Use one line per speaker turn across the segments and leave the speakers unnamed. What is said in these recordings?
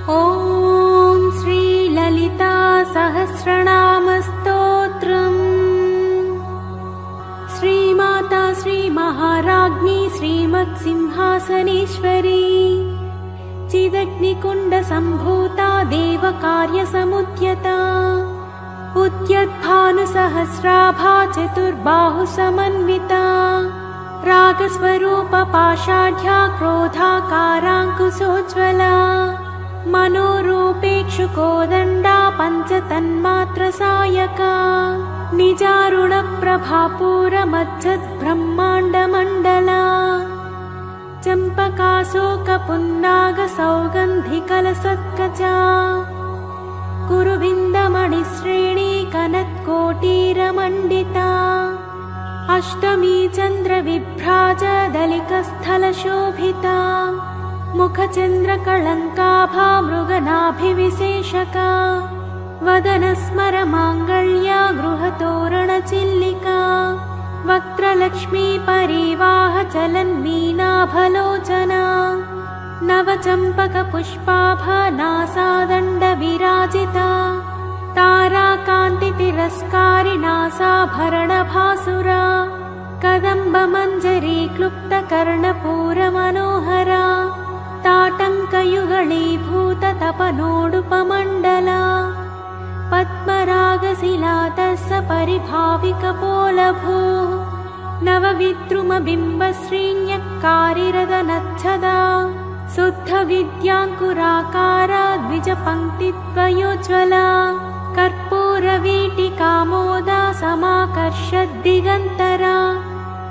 ॐ श्रीललिता सहस्रनामस्तोत्रम्। श्रीमाता श्रीमहाराज्ञी श्रीमत्सिंहासनेश्वरी चिदग्निकुण्डसम्भूता देवकार्यसमुद्यता उद्यद्भानुसहस्राभा चतुर्बाहुसमन्विता रागस्वरूपपाषाढ्या क्रोधाकाराङ्कुशोज्ज्वला मनोरूपेक्षुकोदण्डा पञ्चतन्मात्रसायका निजारुणप्रभापूरमज्जद्ब्रह्माण्डमण्डला चम्पकाशोकपुन्नागसौगन्धिकलसत्कचा कुरुविन्दमणिश्रेणी कनत्कोटीरमण्डिता अष्टमी चन्द्रविभ्राजदलिकस्थलशोभिता मुखचन्द्रकळङ्काभा मृगनाभिविशेषका वदनस्मरमाङ्गल्या गृहतोरणचिल्लिका वक्त्रलक्ष्मी परिवाहचलन्मीनाभलोचना नवचम्पकपुष्पाभनासादण्डविराजिता ताराकान्तितिरस्कारिणासाभरणभासुरा कदम्बमञ्जरी क्लुप्तकर्णपूरमनोहरा ताटङ्कयुगळीभूततपनोडुपमण्डला पद्मरागशिलातस्य परिभाविकपोलभूः नवविद्रुमबिम्बश्रीण्यक्कारिरदनच्छदा शुद्धविद्याङ्कुराकारा द्विजपङ्क्तिद्वयोज्ज्वला कर्पूरवीटिकामोदा समाकर्षद्दिगन्तरा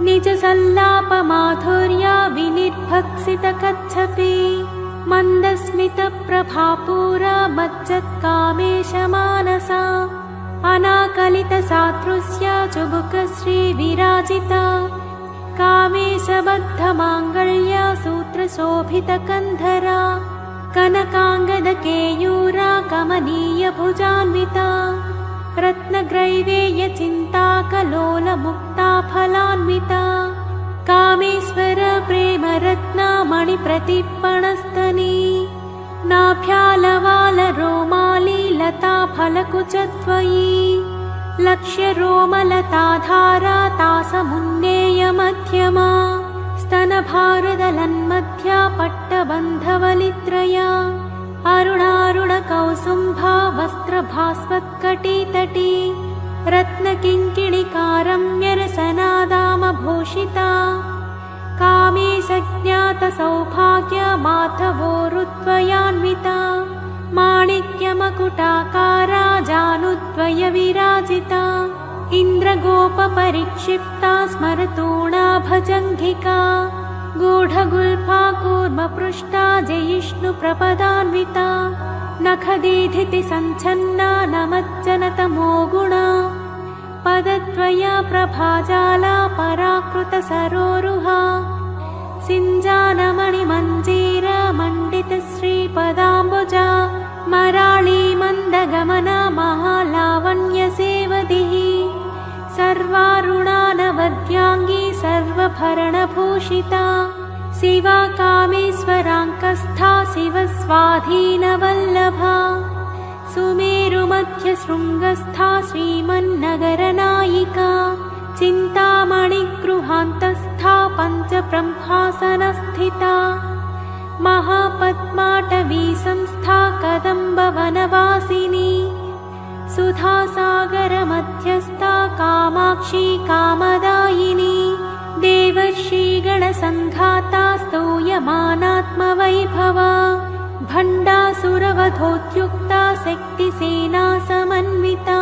निजसल्लापमाधुर्या विनिर्भक्सितकच्छपि मन्दस्मितप्रभापूरा मज्जत्कामेशमानसा अनाकलितसादृश्या चुबुकश्रीविराजिता कामेशबद्धमाङ्गल्या सूत्रशोभितकन्धरा कनकाङ्गदकेयूरा कमनीयभुजान्विता रत्नग्रैवेयचिन्ताकलोलमुक्ताफलान्विता कामेश्वर प्रेमरत्नामणिप्रतिपणस्तनी नाभ्यालवालरोमाली लताफलकुचद्वयी लक्ष्यरोमलताधारा तासमुन्नेयमध्यमा स्तनभारदलन्मध्या पट्टबन्धवलित्रया अरुणारुणकौसुम्भा वस्त्रभास्वत्कटितटी रत्नकिङ्किणिकारम्यरसनादामभूषिता कामेशज्ञातसौभाग्यमाधवोरुद्वयान्विता माणिक्यमकुटाकारा जानुद्वयविराजिता इन्द्रगोपपरिक्षिप्ता स्मरतूणा भजङ्घिका गूढगुल्फा कूर्मपृष्टा जयिष्णुप्रपदान्विता नखदीधितिसञ्छन्ना नमज्जनतमो गुणा पदद्वया प्रभाजाला पराकृतसरोरुहा सिञ्जानमणिमञ्जीरमण्डितश्रीपदाम्बुजा मराळी मन्दगमना महालावण्यसेवदिः सर्वारुणानवद्याङ्गी सर्वभरणभूषिता शिवा कामेश्वराङ्कस्था शिवस्वाधीनवल्लभा सुमेरुमध्यशृङ्गस्था श्रीमन्नगरनायिका चिन्तामणिगृहान्तस्था पञ्चब्रह्मासनस्थिता महापद्माटवी संस्था कदम्बवनवासिनी सुधासागरमध्यस्था कामाक्षी कामदायिनी देवर्षिगणसङ्घाता स्तूयमानात्मवैभवा भण्डासुरवधोद्युक्ता शक्तिसेना समन्विता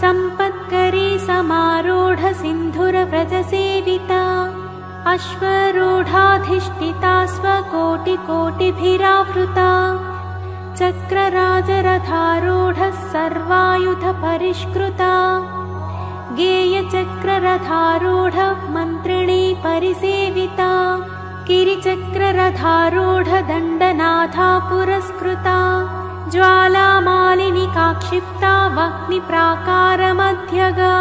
सम्पत्करी समारूढ सिन्धुरव्रजसेविता अश्वरूढाधिष्ठिता स्वकोटिकोटिभिरावृता चक्रराजरथारूढः सर्वायुधपरिष्कृता गेयचक्ररथारूढ मन्त्रिणी परिसेविता गिरिचक्ररथारूढ दण्डनाथा पुरस्कृता ज्वालामालिनिकाक्षिप्ता वह्निप्राकारमध्यगा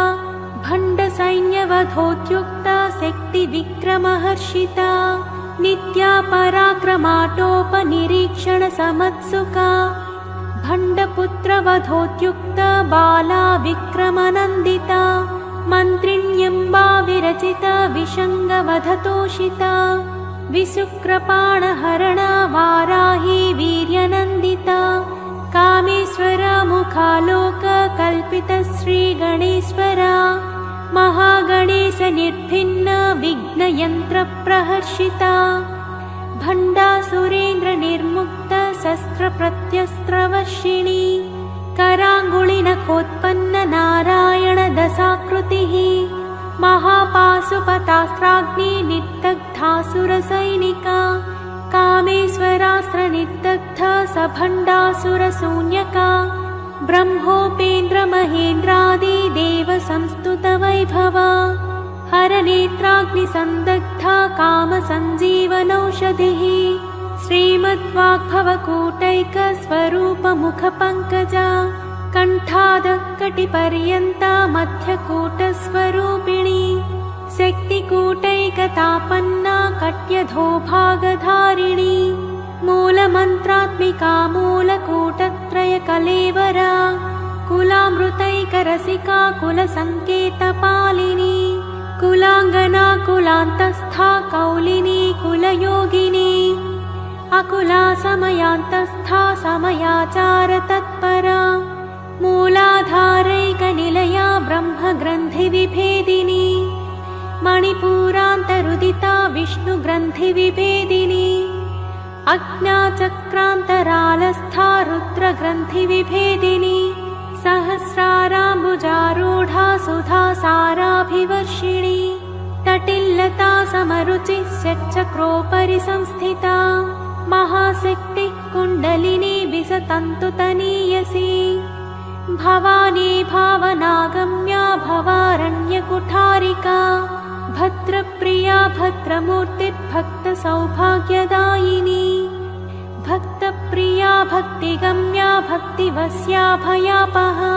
भण्डसैन्यवधोद्युक्ता शक्तिविक्रमहर्षिता नित्या पराक्रमाटोपनिरीक्षणसमत्सुका भण्डपुत्रवधोद्युक्त बाला विक्रमनन्दिता मन्त्रिण्यम्बा विरचिता विशङ्गवधतोषिता विसुक्रपाणहरणा वाराही वीर्यनन्दिता कामेश्वरा मुखालोककल्पितश्रीगणेश्वरा महागणेशनिर्भिन्न विघ्नयन्त्रप्रहर्षिता भण्डासुरेन्द्रनिर्मुक्त शस्त्रप्रत्यस्त्रवर्षिणी कराङ्गुलिनखोत्पन्न नारायणदशाकृतिः महापाशुपतास्त्राग्नि निर्दग्धासुरसैनिका कामेश्वरास्त्रनिर्दग्ध सभण्डासुरशून्यका ब्रह्मोपेन्द्रमहेन्द्रादि देवसंस्तुतवैभवा हरनेत्राग्निसन्दग्धा कामसञ्जीवनौषधिः श्रीमद्वाग्भवकूटैकस्वरूपमुखपङ्कजा कण्ठादकटिपर्यन्ता मध्यकूटस्वरूपिणी शक्तिकूटैकतापन्ना कट्यधोभागधारिणी मूलमन्त्रात्मिका मूलकूटत्रयकलेवरा कुलामृतैकरसिका कुलसङ्केतपालिनी कुलाङ्गना कुलान्तस्था कौलिनी कुलयोगिनी अकुला समयान्तस्था समयाचारतत्परा मूलाधारैकनिलया ब्रह्मग्रन्थिविभेदिनी मणिपूरान्तरुदिता विष्णुग्रन्थिविभेदिनी अज्ञाचक्रान्तरालस्था रुद्रग्रन्थिविभेदिनी सहस्राराम्बुजारूढा सुधासाराभिवर्षिणी तटिल्लता समरुचिः षट्चक्रोपरि संस्थिता महाशक्तिः कुण्डलिनी विसतन्तुतनीयसी भवानी भावनागम्या भवारण्यकुठारिका भद्रप्रिया भद्रमूर्तिर्भक्तसौभाग्यदायिनी भक्तप्रिया भक्तिगम्या भक्तिवस्या भयापहा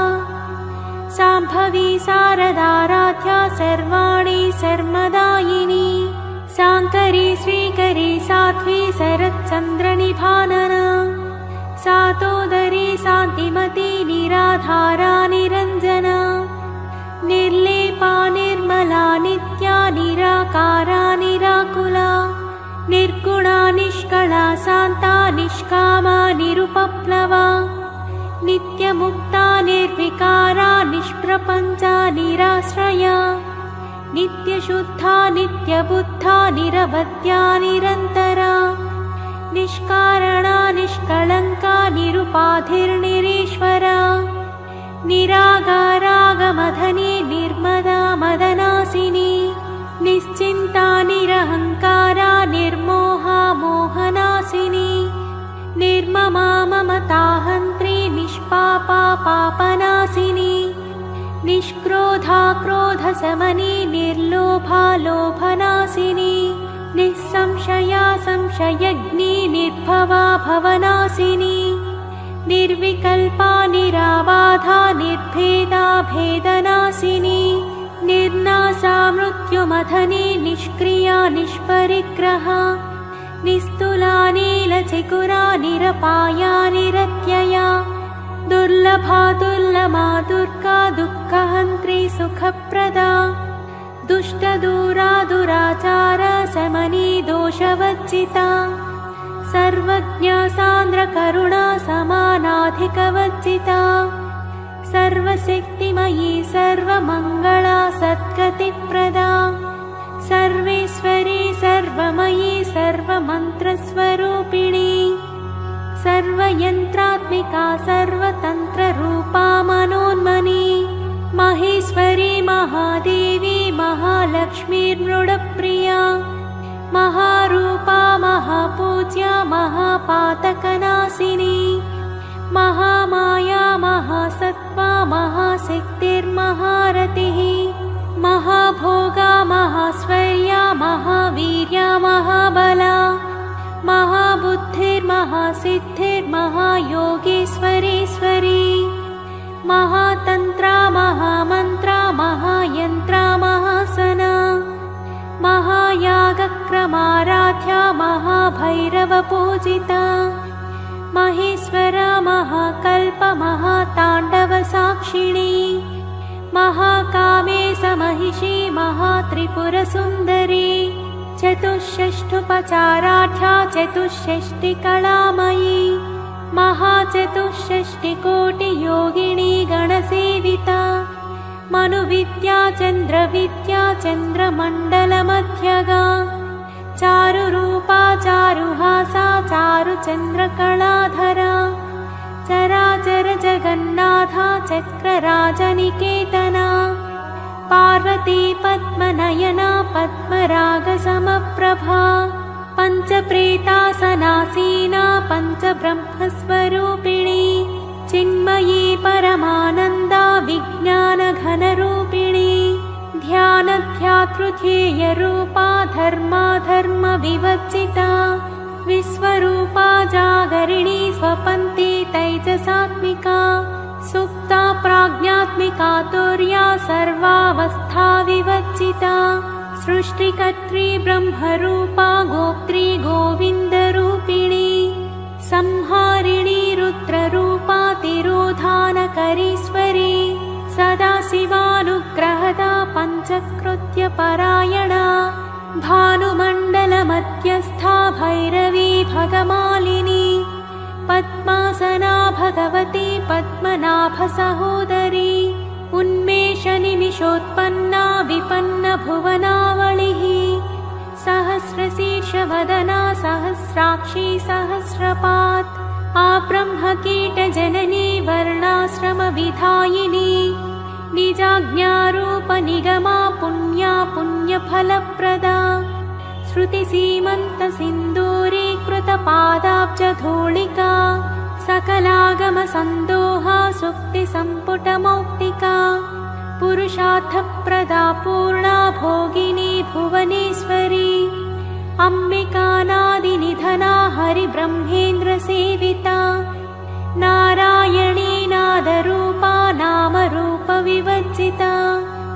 शाम्भवी शारदाराध्या सर्वाणि शर्मदायिनी शाङ्करी श्रीकरी साध्वी शरच्चन्द्रनिभानना सातोदरी शान्तिमती निराधारा निरञ्जना निर्लेपा निर्मला नित्या निराकारा निराकुला निर्गुणा निष्कला शान्ता निष्कामा निरुपप्लवा नित्यमुक्ता निर्विकारा निष्प्रपञ्चा निराश्रया नित्यशुद्धा नित्यबुद्धा निरवध्या निरन्तरा निष्कारणा निष्कलङ्का निरुपाधिर्निरीश्वरा निरागारागमधनी निर्मदा मदनासिनी निश्चिन्ता निरहङ्कारा निर्मोहा मोहनासिनी निर्ममा ममताहन्त्री निष्पापा पापनासिनी निष्क्रोधा क्रोधशमनी निर्लोभा लोभनासिनी निःसंशया संशयग्नी निर्भवा भवनासिनी निर्विकल्पा निराबाधा निर्भेदा भेदनासिनी निर्नाशा मृत्युमथनी निष्क्रिया निष्परिग्रहा निस्तुला नीलचिकुरा निरपाया निरत्यया दुर्लभा दुर्लमा दुर्गा दुःखहन्त्री सुखप्रदा दुष्टदूरा दुराचार शमनी दोषवर्जिता सर्वज्ञा सान्द्रकरुणा समानाधिकवर्जिता सर्वशक्तिमयी सर्वमङ्गला सद्गतिप्रदा सर्वेश्वरी सर्वमयी सर्वमन्त्रस्वरूपिणी सर्वयन्त्रात्मिका सर्वतन्त्ररूपा मनोन्मनी महेश्वरी महादेवी महालक्ष्मीर्मृडप्रिया महारूपा महापूज्या महापातकनाशिनी महामाया महासत्त्वा महाशक्तिर्महारतिः महाभोगा महाश्वर्या महावीर्या महाबला महाबुद्धिर्महासिद्धिर्महायोगेश्वरीश्वरी महातन्त्रा महामन्त्रा महायन्त्रा महासना महायागक्रमाराध्या महाभैरवपूजिता महेश्वरा महाकल्प महाताण्डवसाक्षिणी महाकामे समहिषी महात्रिपुरसुन्दरी चतुष्षष्ठुपचाराढ्या चतुष्षष्टिकलामयी महाचतुष्षष्टिकोटियोगिनी गणसेविता मनुविद्या चन्द्रविद्या चन्द्रमण्डलमध्यगा चारुरूपा चारुहासा चारुचन्द्रकलाधरा चराचर जगन्नाथा चक्रराजनिकेतना पार्वती पद्मनयना पद्मरागसमप्रभा पञ्चप्रेतासनासीना पञ्चब्रह्मस्वरूपिणी चिन्मयी परमानन्दा विज्ञानघनरूपिणी ध्यानध्यातृध्येयरूपा धर्माधर्मविवर्जिता विश्वरूपा जागरिणी स्वपन्ती तैजसात्मिका सुप्ता प्राज्ञात्मिका तुर्या सर्वावस्था विवर्जिता सृष्टिकर्त्री ब्रह्मरूपा गोप्त्री गोविन्दरूपिणी संहारिणी रुद्ररूपा तिरोधानकरीश्वरी सदाशिवानुग्रहदा पञ्चकृत्यपरायणा भानुमण्डलमध्यस्था भैरवी भगमालिनी पद्मासना भगवती पद्मनाभसहोदरी उन्मेषनिमिषोत्पन्ना विपन्नभुवनावलिः सहस्रशीर्षवदना सहस्राक्षी सहस्रपात् आब्रह्मकीटजननी वर्णाश्रमविधायिनी निजाज्ञारूपनिगमा पुण्या पुण्यफलप्रदा श्रुतिसीमन्तसिन्दूरीकृतपादाब्जधूलिका सकलागमसन्दोहा सुक्तिसम्पुटमौक्तिका पुरुषार्थप्रदा पूर्णा भोगिनी भुवनेश्वरी अम्बिकानादिनिधना हरिब्रह्मेन्द्रसेविता नारायणी नादरूपा नामरूपविवर्जिता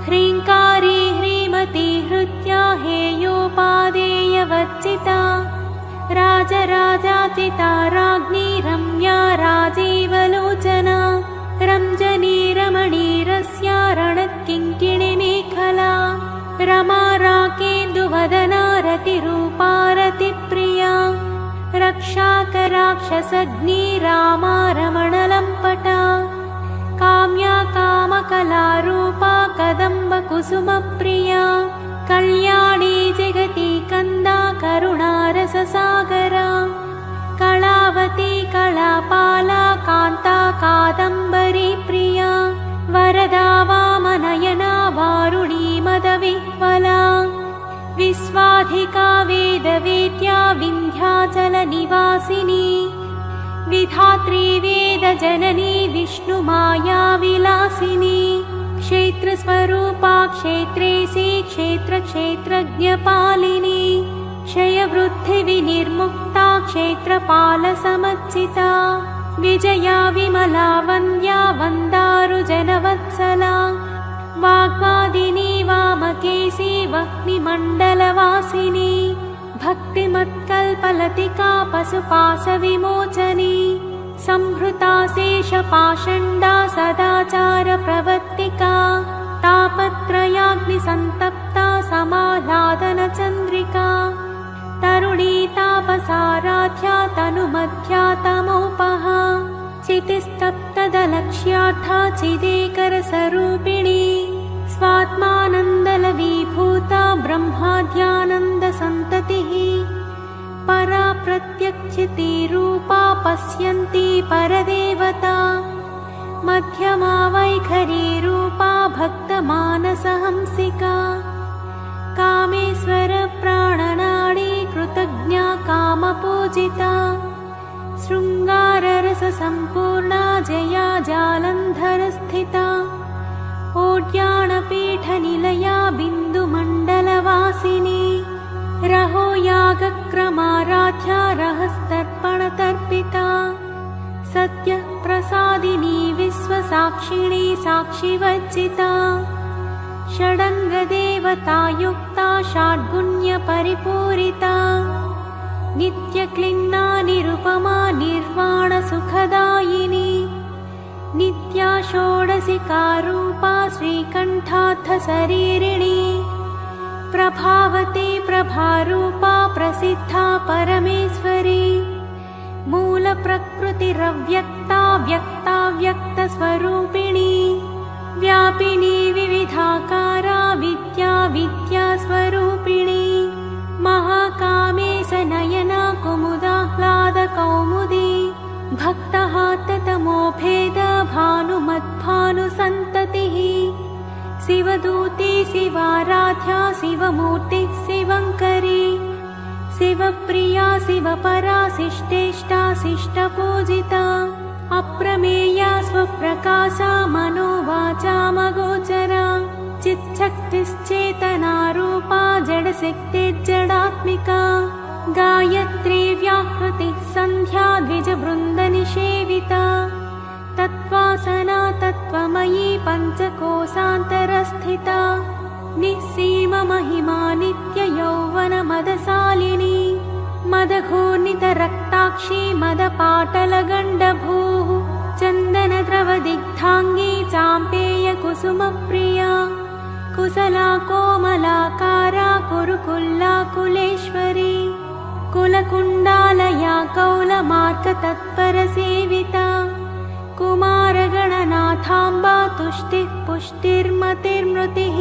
ह्रीङ्कारी ह्रीमती हृत्या हेयोपादेयवर्जिता राजराजाचिता राज्ञी रम्या राजीवलोचना रञ्जनी रमणीरस्या रणत्किङ्किणिमेखला रमा राकेन्दुवदना रतिरूपा रतिप्रिया रक्षाकराक्षसग्नी रामा रमणलम्पटा काम्या कामकलारूपा कदम्बकुसुमप्रिया कल्याणी जगती कन्दा करुणारससागरा कलावती कलापाला कान्ता कादम्बरी प्रिया वरदा वामनयना वारुणी मदविह्वला विश्वाधिका वेदवेद्या विन्ध्याचलनिवासिनी विधात्री वेदजननी विष्णुमायाविलासिनी क्षेत्रस्वरूपा क्षेत्रेशी क्षेत्रक्षेत्रज्ञपालिनी क्षयवृद्धिविनिर्मुक्ता क्षेत्रपालसमर्चिता विजया विमला वन्द्या वन्दारुजनवत्सला वाग्वादिनी वामकेशी वह्निमण्डलवासिनी भक्तिमत्कल्पलतिका पशुपाशविमोचनी संहृता शेषपाषण्डा सदाचारप्रवर्तिका तापत्रयाग्निसन्तप्ता समाह्लादनचन्द्रिका तरुणी तापसाराध्या तनुमध्या तमोपहा चितिस्तप्तदलक्ष्यार्था चिदेकरसरूपिणी स्वात्मानन्दलवीभूता ब्रह्माद्यानन्दसन्ततिः परा प्रत्यक्षितिरूपा पश्यन्ती परदेवता मध्यमा वैखरीरूपा भक्तमानसहंसिका कामेश्वर प्राणनाडी कृतज्ञा कामपूजिता शृङ्गाररससम्पूर्णा जया जालन्धरस्थिता ओड्याणपीठनिलया बिन्दुमण्डलवासिनी रहो यागक्रमाराध्या रहस्तर्पणतर्पिता सत्यप्रसादिनी विश्वसाक्षिणी साक्षिवर्जिता षडङ्गदेवतायुक्ता षड्गुण्यपरिपूरिता नित्यक्लिन्ना निरुपमा निर्वाणसुखदायिनी नित्या षोडशिकारूपा श्रीकण्ठार्थशरीरिणी प्रभावती प्रभारूपा प्रसिद्धा परमेश्वरी मूलप्रकृतिरव्यक्ता व्यक्ता व्यक्तस्वरूपिणी व्यापिनी विविधाकारा विद्या विद्यास्वरूपिणी महाकामेशनयना कुमुदाह्लादकौमुदी भक्तहाततमोभेद भानुमद्भानुसन्ततिः शिवदूती शिवाराध्या शिवमूर्ति शिवङ्करी शिवप्रिया शिवपरा शिष्टेष्टा शिष्टपूजिता अप्रमेया स्वप्रकाशा मनोवाचामगोचरा चिच्छक्तिश्चेतनारूपा जडशक्तिर्जडात्मिका गायत्री व्याहृतिः सन्ध्या द्विजवृन्दनिषेविता तत्त्वासना तत्त्वमयी पञ्चकोशान्तरस्थिता निःसीममहिमा नित्ययौवनमदशालिनी मदघूर्णितरक्ताक्षी मदपाटलगण्डभूः चन्दनद्रवदिग्धाङ्गी चाम्पेयकुसुमप्रिया कुशला कोमलाकारा कुरुकुल्लाकुलेश्वरी कुलकुण्डालया कौलमार्गतत्परसेविता कुमारगणनाथाम्बा तुष्टिः पुष्टिर्मतिर्मृतिः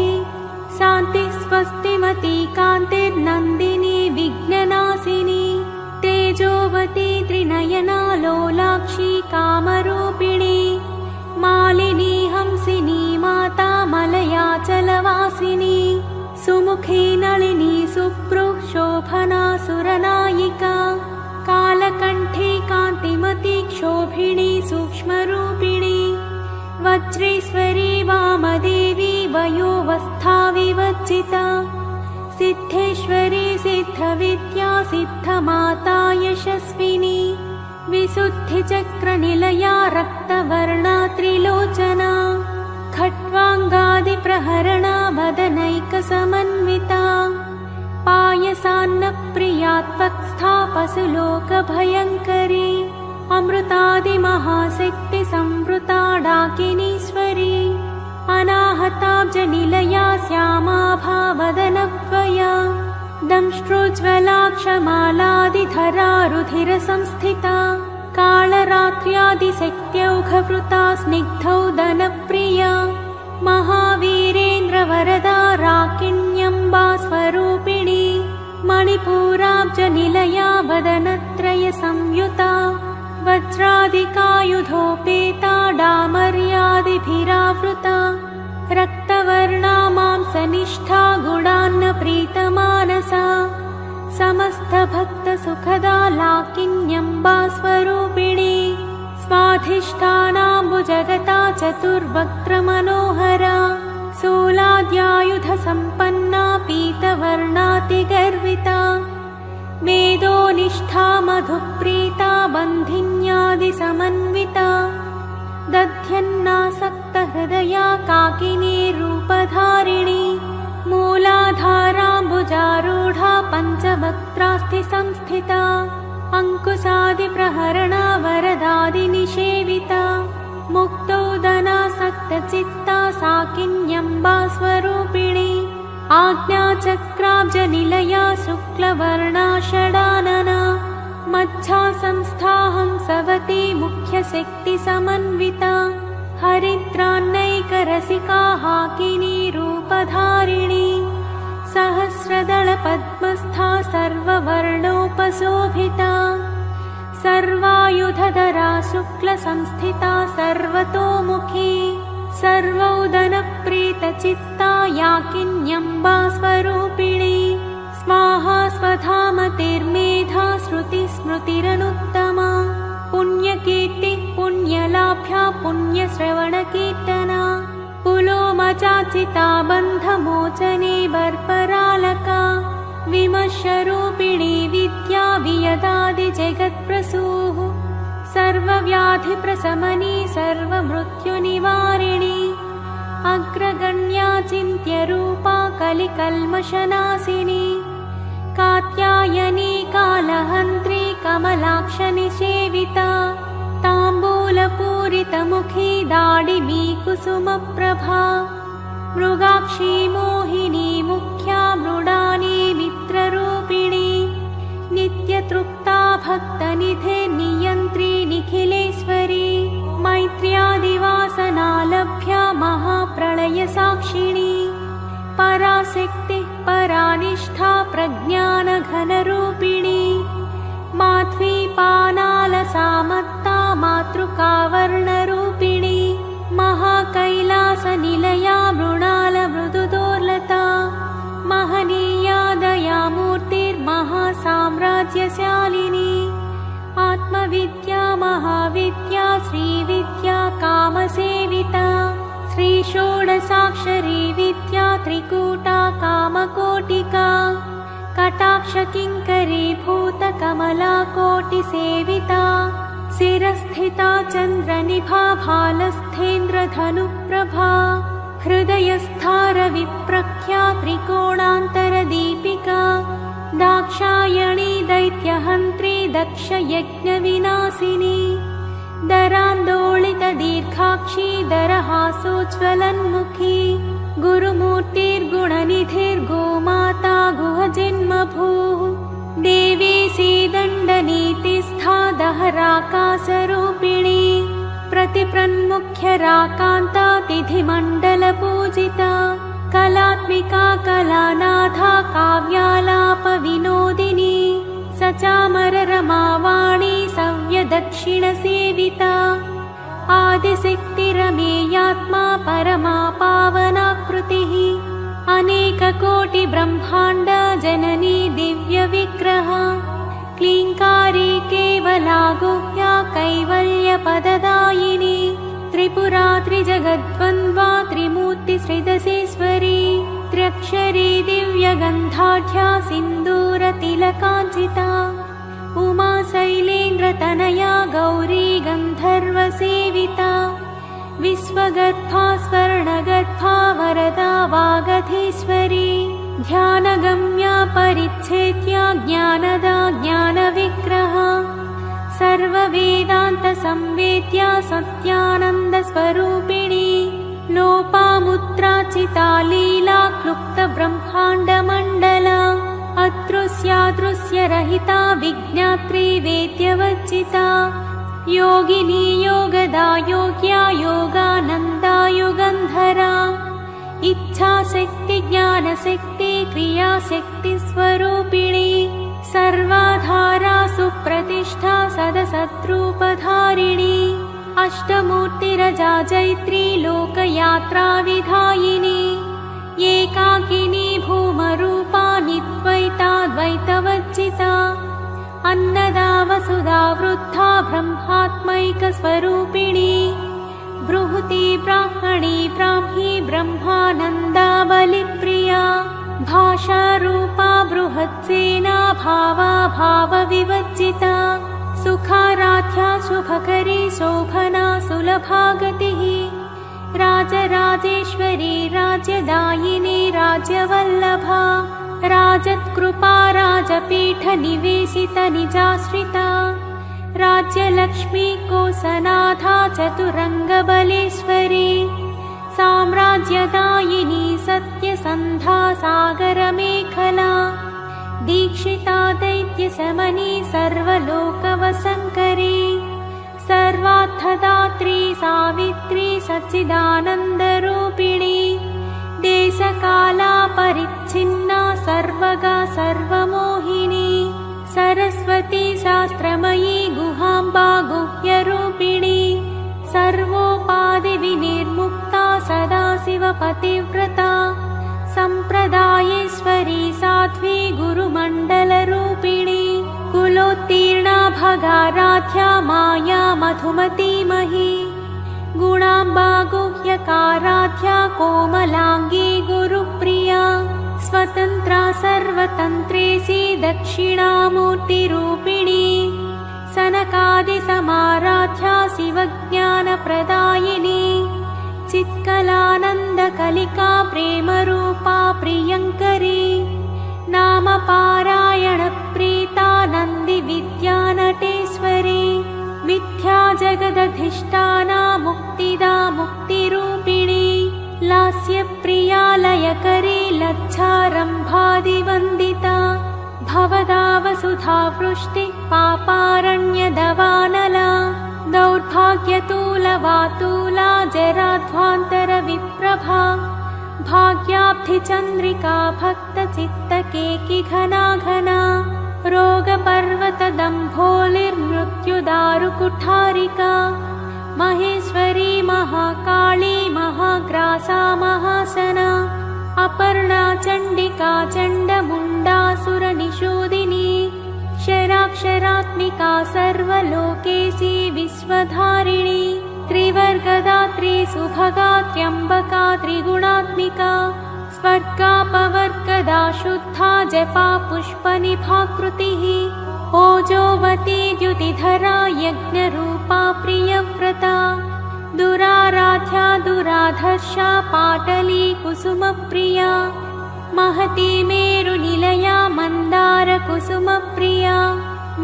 शान्तिः स्वस्तिमती कान्तिर्नन्दिनी विघ्ननाशिनी तेजोवती त्रिनयना लोलाक्षी कामरूपिणी मालिनी हंसिनी माता मलयाचलवासिनी सुमुखी नलिनी सुप्रुः शोभना सुरनायिका कालकण्ठी कान्तिमती क्षोभिणी सूक्ष्मरूपिणी वज्रेश्वरी वामदेवी वयोवस्था विवज्जिता सिद्धेश्वरी सिद्धविद्या सिद्धमाता यशस्विनी विशुद्धिचक्रनिलया रक्तवर्णा त्रिलोचना खट्वाङ्गादिप्रहरणा वदनैकसमन्विता पायसान्नप्रिया त्वत्स्था पशुलोकभयङ्करी अमृतादिमहाशक्तिसंवृता डाकिनीश्वरी अनाहताब्जनिलया श्यामाभा वदनद्वया दंष्ट्रोज्ज्वलाक्षमालादिधरा रुधिरसंस्थिता कालरात्र्यादिशक्त्यौघवृता स्निग्धौदनप्रिया महावीरेन्द्रवरदा राकिण्यम्बा स्वरूपिणी मणिपूराब्जनिलया वदनत्रयसंयुता वज्रादिकायुधोपेता डामर्यादिभिरावृता रक्तवर्णा मांसनिष्ठा गुणान्नप्रीतमानसा समस्तभक्तसुखदा लाकिन्यम्बा स्वरूपिणी स्वाधिष्ठानाम्बुजगता चतुर्वक्त्रमनोहरा शूलाद्यायुधसम्पन्ना पीतवर्णातिगर्विता वेदोनिष्ठा मधुप्रीता बन्धिन्यादिसमन्विता दध्यन्नासक्तहृदया काकिनी रूपधारिणी मूलाधाराम्बुजारूढा पञ्चवक्त्रास्ति संस्थिता अङ्कुशादिप्रहरणा वरदादिनिषेविता मुक्तौदनासक्तचित्ता साकिन्यम्बा स्वरूपिणी आज्ञाचक्राब्जनिलया शुक्लवर्णा षडानना मच्छासंस्थाहं सवती मुख्यशक्तिसमन्विता हरिद्रान्नैकरसिका हाकिनी रूपधारिणी सहस्रदलपद्मस्था सर्ववर्णोपशोभिता सर्वायुधधरा शुक्लसंस्थिता सर्वतोमुखी सर्वौदनप्रीतचित्ता याकिन्यम्बा स्वरूपिणी स्वाहा स्वधामतिर्मेधा श्रुतिस्मृतिरनुत्तमा पुण्यकीर्तिः पुण्यलाभ्या पुण्यश्रवणकीर्तना पुलोमचाचिता बन्धमोचने बर्परालका विमर्शरूपिणी विद्या वियदादिजगत्प्रसूः सर्वव्याधिप्रशमनी सर्वमृत्युनिवारिणी अग्रगण्या चिन्त्यरूपा कलिकल्मषनाशिनी कात्यायनी कालहन्त्री कमलाक्षनिषेविता ताम्बूलपूरितमुखी दाडिमी कुसुमप्रभा मृगाक्षी मोहिनी मुख्या मृडानी मित्ररूपिणी नित्यतृप्ता भक्तनिधे नियन्त्री निखिलेश्वरी मैत्र्यादिवासना लभ्या महाप्रलयसाक्षिणी पराशक्तिः परानिष्ठा प्रज्ञानघनरूपिणी माध्वीपानालसामत्ता मातृकावर्णरूपिणी महाकैलासनिलया मृणालमृदुदोर्लता महनीया दयामूर्तिर्महासाम्राज्यशालिनी आत्मविद्या महाविद्या श्रीविद्या कामसेविता श्रीषोडशाक्षरी विद्या त्रिकूटा कामकोटिका कटाक्षकिङ्करी भूतकमला कोटिसेविता शिरस्थिता चन्द्रनिभा भालस्थेन्द्रधनुप्रभा हृदयस्थारविप्रख्या त्रिकोणान्तरदीपिका दाक्षायणी दैत्यहन्त्री दक्षयज्ञविनाशिनी दरान्दोलितदीर्घाक्षी दरहासोज्ज्वलन्मुखी गुरुमूर्तिर्गुणनिधिर्गोमाता गुहजन्मभूः देवी सीदण्डनीतिस्था दहराकाशरूपिणी प्रतिप्रन्मुख्यराकान्ता तिथिमण्डलपूजिता कलात्मिका कलानाथा काव्यालापविनोदिनी सचामररमावाणी सव्यदक्षिणसेविता आदिशक्तिरमेयात्मा परमा पावनाकृतिः अनेककोटिब्रह्माण्ड जननी दिव्यविग्रह क्लीङ्कारी केवला गुह्या कैवल्यपददायिनी त्रिपुरा त्रिजगद्वन्द्वा त्रिमूर्तिश्रीदशेश्वरी त्र्यक्षरी दिव्यगन्धाढ्या सिन्दूरतिलकाञ्चिता उमा शैलेन्द्रतनया गौरी गन्धर्वसेविता विश्वगर्भा स्वर्णगर्भा वरदा वागधीश्वरी ध्यानगम्या परिच्छेद्या ज्ञानदा ज्ञानविग्रह सर्ववेदान्तसंवेद्या सत्यानन्दस्वरूपिणी लोपामुद्राचिता लीला क्लुप्तब्रह्माण्डमण्डला अदृश्यादृश्यरहिता विज्ञात्री वेद्यवर्जिता योगिनी योगदा योग्या योगानन्दा युगन्धरा इच्छाशक्ति ज्ञानशक्ति क्रियाशक्तिस्वरूपिणी सर्वाधारा सुप्रतिष्ठा सदसद्रूपधारिणी अष्टमूर्तिरजा जैत्री लोकयात्राविधायिनी एकाकिनी भूमरूपा निद्वैताद्वैतवर्जिता अन्नदा वसुधा वृद्धा ब्रह्मात्मैकस्वरूपिणी बृहती ब्राह्मणी ब्राह्मी ब्रह्मानन्दा बलिप्रिया भाषारूपा बृहत्सेना भावा भावविवर्जिता सुखाराध्या शुभकरी शोभना सुलभागतिः राजराजेश्वरी राज्यदायिनी राज्यवल्लभा राजत्कृपा राजपीठनिवेशित निजाश्रिता राज्यलक्ष्मी कोसनाथा चतुरङ्गबलेश्वरी साम्राज्यदायिनी सत्यसन्धा सागरमेखला दीक्षिता दैत्यशमनी सर्वलोकवसङ्करी सर्वार्थदात्री सावित्री सच्चिदानन्दरूपिणी देशकालापरिच्छिन्ना सर्वगा सर्वमोहिनी सरस्वती शास्त्रमयी गुहाम्बा गुह्यरूपिणी सर्वोपाधिविनिर्मुक्ता सदाशिवपतिव्रता सम्प्रदायेश्वरी साध्वी गुरुमण्डलरूपिणी कुलोत्तीर्णा भगाराध्या माया मधुमतीमही गुणाम्बा गुह्यकाराध्या कोमलाङ्गी गुरुप्रिया स्वतन्त्रा सर्वतन्त्रेशी दक्षिणामूर्तिरूपिणी सनकादिसमाराध्या शिवज्ञानप्रदायिनी चित्कलानन्दकलिका प्रेमरूपा प्रियङ्करी नामपारायणप्रीता नन्दिविद्यानटेश्वरी मिथ्या जगदधिष्ठाना मुक्तिदा मुक्तिरूपिणी लास्यप्रिया लयकरी लज्जारम्भादिवन्दिता भवदावसुधा वृष्टि पापारण्यदवानला दौर्भाग्यतूलवातूला जराध्वान्तरविप्रभा भाग्याब्धिचन्द्रिका भक्तचित्तकेकि घना घना रोगपर्वतदम्भोलिर्मृत्युदारुकुठारिका महेश्वरी महाकाली महाग्रासा महासना अपर्णा चण्डिका चण्डमुण्डासुरनिषूदिनी शराक्षरात्मिका सर्वलोकेशी विश्वधारिणी त्रिवर्गदात्री सुभगा त्र्यम्बका त्रिगुणात्मिका स्वर्गापवर्गदा शुद्धा जपा पुष्पनिभाकृतिः ओजोवती द्युतिधरा यज्ञरूपा प्रियव्रता दुराराध्या दुराधर्षा पाटली कुसुमप्रिया महती मेरुनिलया मन्दारकुसुमप्रिया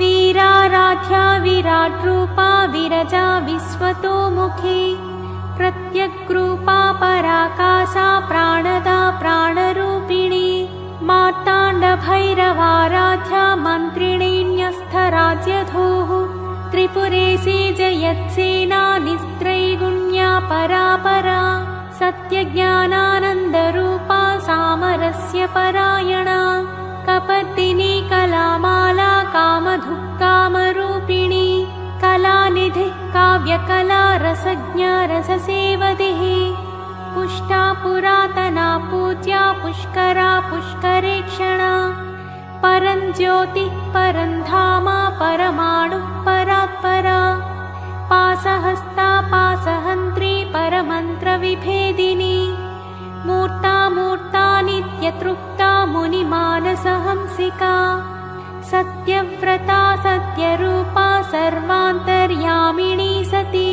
वीराराध्या विराट्रूपा विरजा विश्वतोमुखी प्रत्यग्रूपा पराकाशा प्राणदा प्राणरूपिणी मार्ताण्डभैरवाराध्या मन्त्रिणीन्यस्थराज्यधूः त्रिपुरेशी जयत्सेना निस्त्रैगुण्या परापरा सत्यज्ञानानन्दरूपा सामरस्य परायणा कपर्दिनी कलामाला कामधुक्कामरूपिणी कलानिधिः काव्यकला रसज्ञा रससेवदिः पुष्टा पुरातना पूज्या पुष्करा पुष्करेक्षणा परञ्ज्योतिः परन्धामा परमाणुः परात्परा पासहस्ता पासहन्त्री परमन्त्रविभेदिनी मूर्ता मूर्ता नित्यतृप्ता मुनिमानसहंसिका सत्यव्रता सत्यरूपा सर्वान्तर्यामिणी सती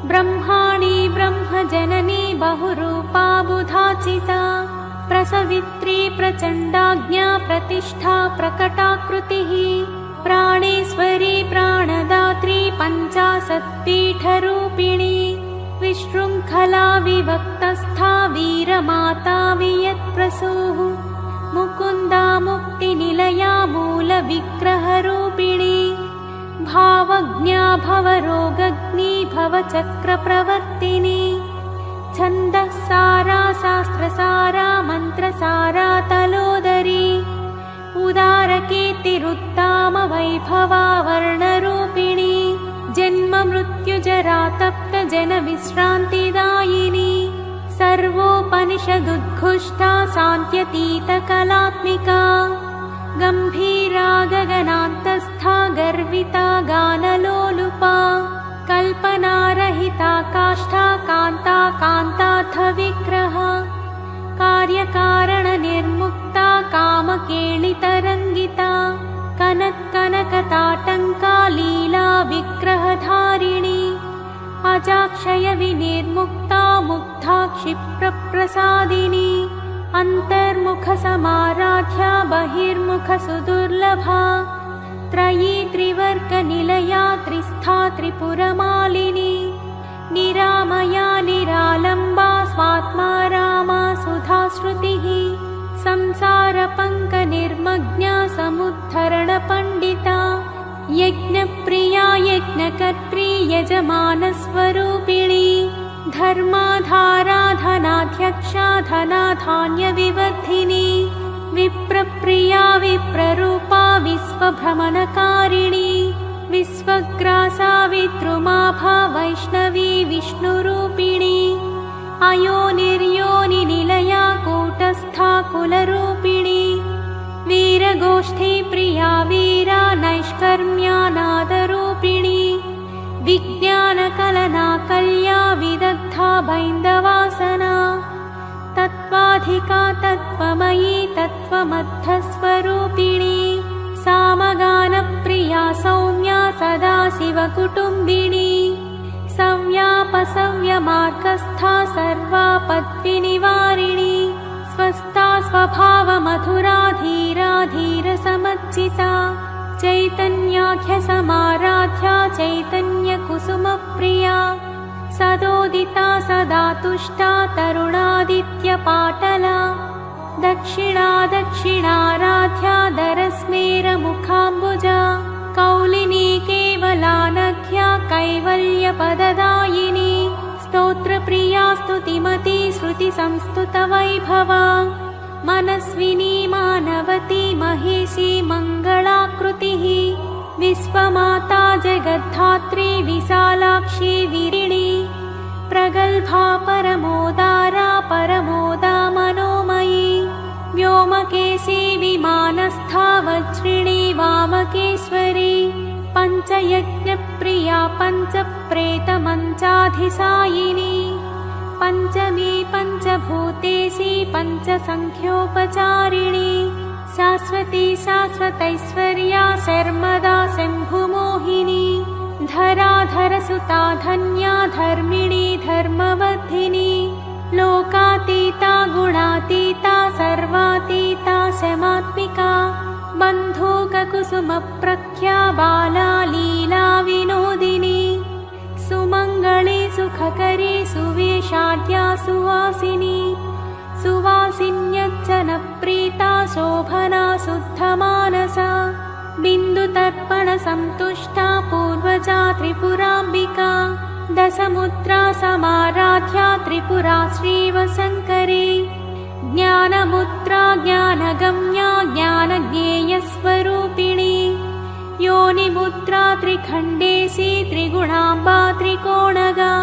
ब्रह्माणी ब्रह्मजननी बहुरूपा बुधाचिता प्रसवित्री प्रचण्डाज्ञा प्रतिष्ठा प्रकटाकृतिः प्राणेश्वरी प्राणदात्री पञ्चाशत्पीठरूपिणी विशृङ्खला विभक्तस्था वीरमाता वियत्प्रसूः मुकुन्दा मुक्तिनिलया मूलविग्रहरूपिणी भावज्ञा भवरोगग्नी भवचक्रप्रवर्तिनी छन्दःसारा शास्त्रसारा मन्त्रसारा तलोदरी उदारकीर्तिरुत्ताम वैभवा वर्णरूपिणी जन्म मृत्युजरा तप्त जनविश्रान्तिदायिनी सर्वोपनिषदुद्घुष्टा शान्त्यतीतकलात्मिका गम्भीरा गगनान्तस्था गर्विता गानलोलुपा कल्पनारहिता काष्ठा कान्ता कान्ताथ विग्रह कार्यकारणनिर्मुक्ता कामकेलितरङ्गिता कनत्कनकताटङ्का लीला विग्रहधारिणी अजाक्षय विनिर्मुक्ता मुग्धा क्षिप्रप्रसादिनी अन्तर्मुखसमाराध्या बहिर्मुखसुदुर्लभा त्रयी त्रिवर्गनिलया त्रिस्था त्रिपुरमालिनी निरामया निरालम्बा स्वात्मा रामा सुधाश्रुतिः संसारपङ्कनिर्मग्ना समुद्धरणपण्डिता यज्ञप्रिया यज्ञकर्त्री यजमानस्वरूपिणी धर्माधारा धनाध्यक्षा धनाधान्यविवर्धिनी विप्रप्रिया विप्ररूपा विश्वभ्रमणकारिणी विश्वग्रासा विद्रुमाभा वैष्णवी विष्णुरूपिणी अयोनिर्योनिनिलया कूटस्था कुलरूपिणी वीरगोष्ठी प्रिया वीरा नैष्कर्म्यानादरूपिणी विज्ञानकलना कल्या विदग्धा बैन्दवासना तत्त्वाधिका तत्त्वमयी तत्त्वमद्धस्वरूपिणी सामगानप्रिया सौम्या सदाशिवकुटुम्बिनी संव्यापसव्यमार्गस्था सर्वापद्विनिवारिणी स्वस्था स्वभावमधुरा धीरा धीरसमर्जिता चैतन्याख्यसमाराध्या चैतन्यकुसुमप्रिया सदोदिता सदा तुष्टा तरुणादित्यपाटला दक्षिणा दक्षिणाराध्या दरस्मेरमुखाम्बुजा कौलिनी केवलानघ्या कैवल्यपददायिनी स्तोत्रप्रिया स्तुतिमती श्रुतिसंस्तुतवैभवा मनस्विनी मानवती महेशी मङ्गलाकृतिः विश्वमाता जगद्धात्री विशालाक्षी विरिणी प्रगल्भा परमोदारा परमोदा मनोमयी व्योमकेशी विमानस्था वज्रिणी वामकेश्वरी पञ्चयज्ञप्रिया पञ्चप्रेतमञ्चाधिसायिनी पञ्चमी पञ्चभूतेशी पञ्चसङ्ख्योपचारिणी शाश्वती शाश्वतैश्वर्या शर्मदा शम्भुमोहिनी धराधरसुता धन्या धर्मिणी धर्मवर्धिनी लोकातीता गुणातीता सर्वातीता शमात्मिका बन्धूककुसुमप्रख्या बाला लीला विनोदिनी सुमङ्गली सुखकरी सुवेशाद्या सुवासिनी सुवासिन्यज्जनप्रीता शोभना शुद्धमानसा बिन्दुतर्पणसन्तुष्टा पूर्वजा त्रिपुराम्बिका दशमुद्रा समाराध्या त्रिपुरा श्रीवशङ्करी ज्ञानमुद्रा ज्ञानगम्या ज्ञानज्ञेयस्वरूपिणी योनिमुद्रा त्रिखण्डेशी त्रिगुणाम्बा त्रिकोणगा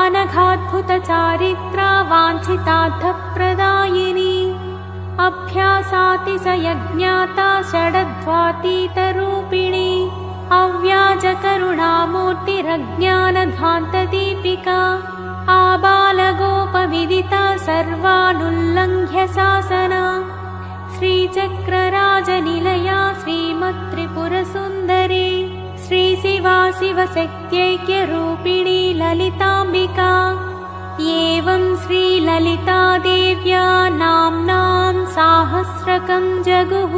अनघाद्भुतचारित्रा वाञ्छितार्थप्रदायिनी अभ्यासातिशयज्ञाता षडध्वातीतरूपिणी अव्याजकरुणामूर्तिरज्ञानध्वान्तदीपिका आबालगोपविदिता सर्वानुल्लङ्घ्य शासना श्रीचक्रराजनिलया श्रीमत्त्रिपुरसुन्दरी श्रीशिवा शिवशक्त्यैक्यरूपिणी ललिताम्बिका एवं श्रीललितादेव्या नाम्नां साहस्रकं जगुः।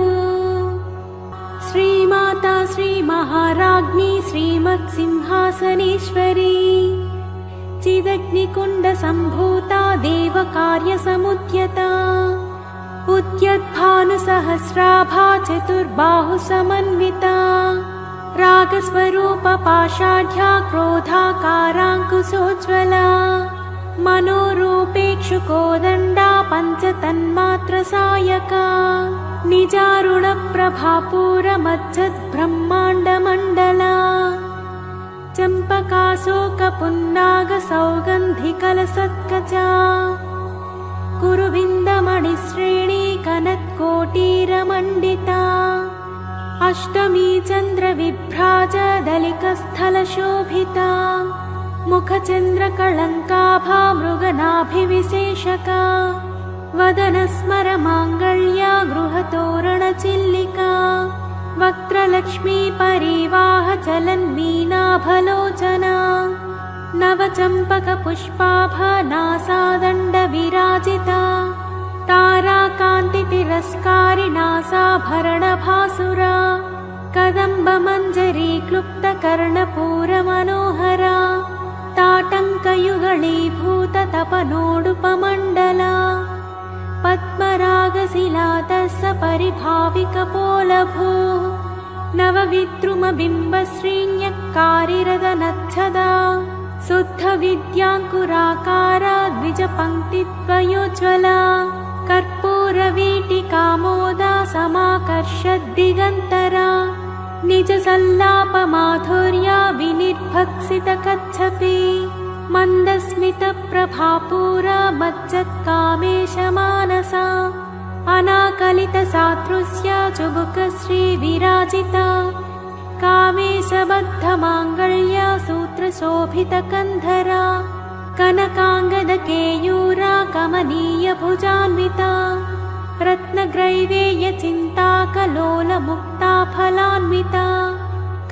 श्रीमाता श्रीमहाराज्ञी श्रीमत्सिंहासनेश्वरी चिदग्निकुण्डसम्भूता देवकार्यसमुद्यता उद्यद्भानुसहस्राभा चतुर्बाहुसमन्विता रागस्वरूपपाषाढ्या क्रोधाकाराङ्कुशोज्ज्वला मनोरूपेक्षुकोदण्डा पञ्चतन्मात्रसायका निजारुणप्रभापूरमज्जद्ब्रह्माण्डमण्डला चम्पकाशोकपुन्नागसौगन्धिकलसत्कचा कुरुविन्दमणिश्रेणी कनत्कोटीरमण्डिता अष्टमी चन्द्रविभ्राजदलिकस्थलशोभिता मुखचन्द्रकळङ्काभा मृगनाभिविशेषका वदनस्मरमाङ्गल्या गृहतोरणचिल्लिका वक्त्रलक्ष्मी परिवाहचलन्मीनाभलोचना नवचम्पकपुष्पाभनासादण्डविराजिता ताराकान्तितिरस्कारिणासाभरणभासुरा कदम्बमञ्जरी क्लुप्तकर्णपूरमनोहरा ताटङ्कयुगळीभूततपनोडुपमण्डला पद्मरागशिलातस्य परिभाविकपोलभू नवविद्रुमबिम्बश्रीण्यक्कारिरदनच्छदा शुद्धविद्याङ्कुराकारा द्विजपङ्क्तिद्वयोज्ज्वला कर्पूरवीटिकामोदा समाकर्षद्दिगन्तरा निजसल्लापमाधुर्या विनिर्भक्सितकच्छपि मन्दस्मितप्रभापूरा मज्जत्कामेशमानसा अनाकलितसादृश्या चुबुकश्रीविराजिता कामेशबद्धमाङ्गल्या सूत्रशोभितकन्धरा कनकाङ्गदकेयूरा कमनीयभुजान्विता रत्नग्रैवेयचिन्ताकलोलमुक्ताफलान्विता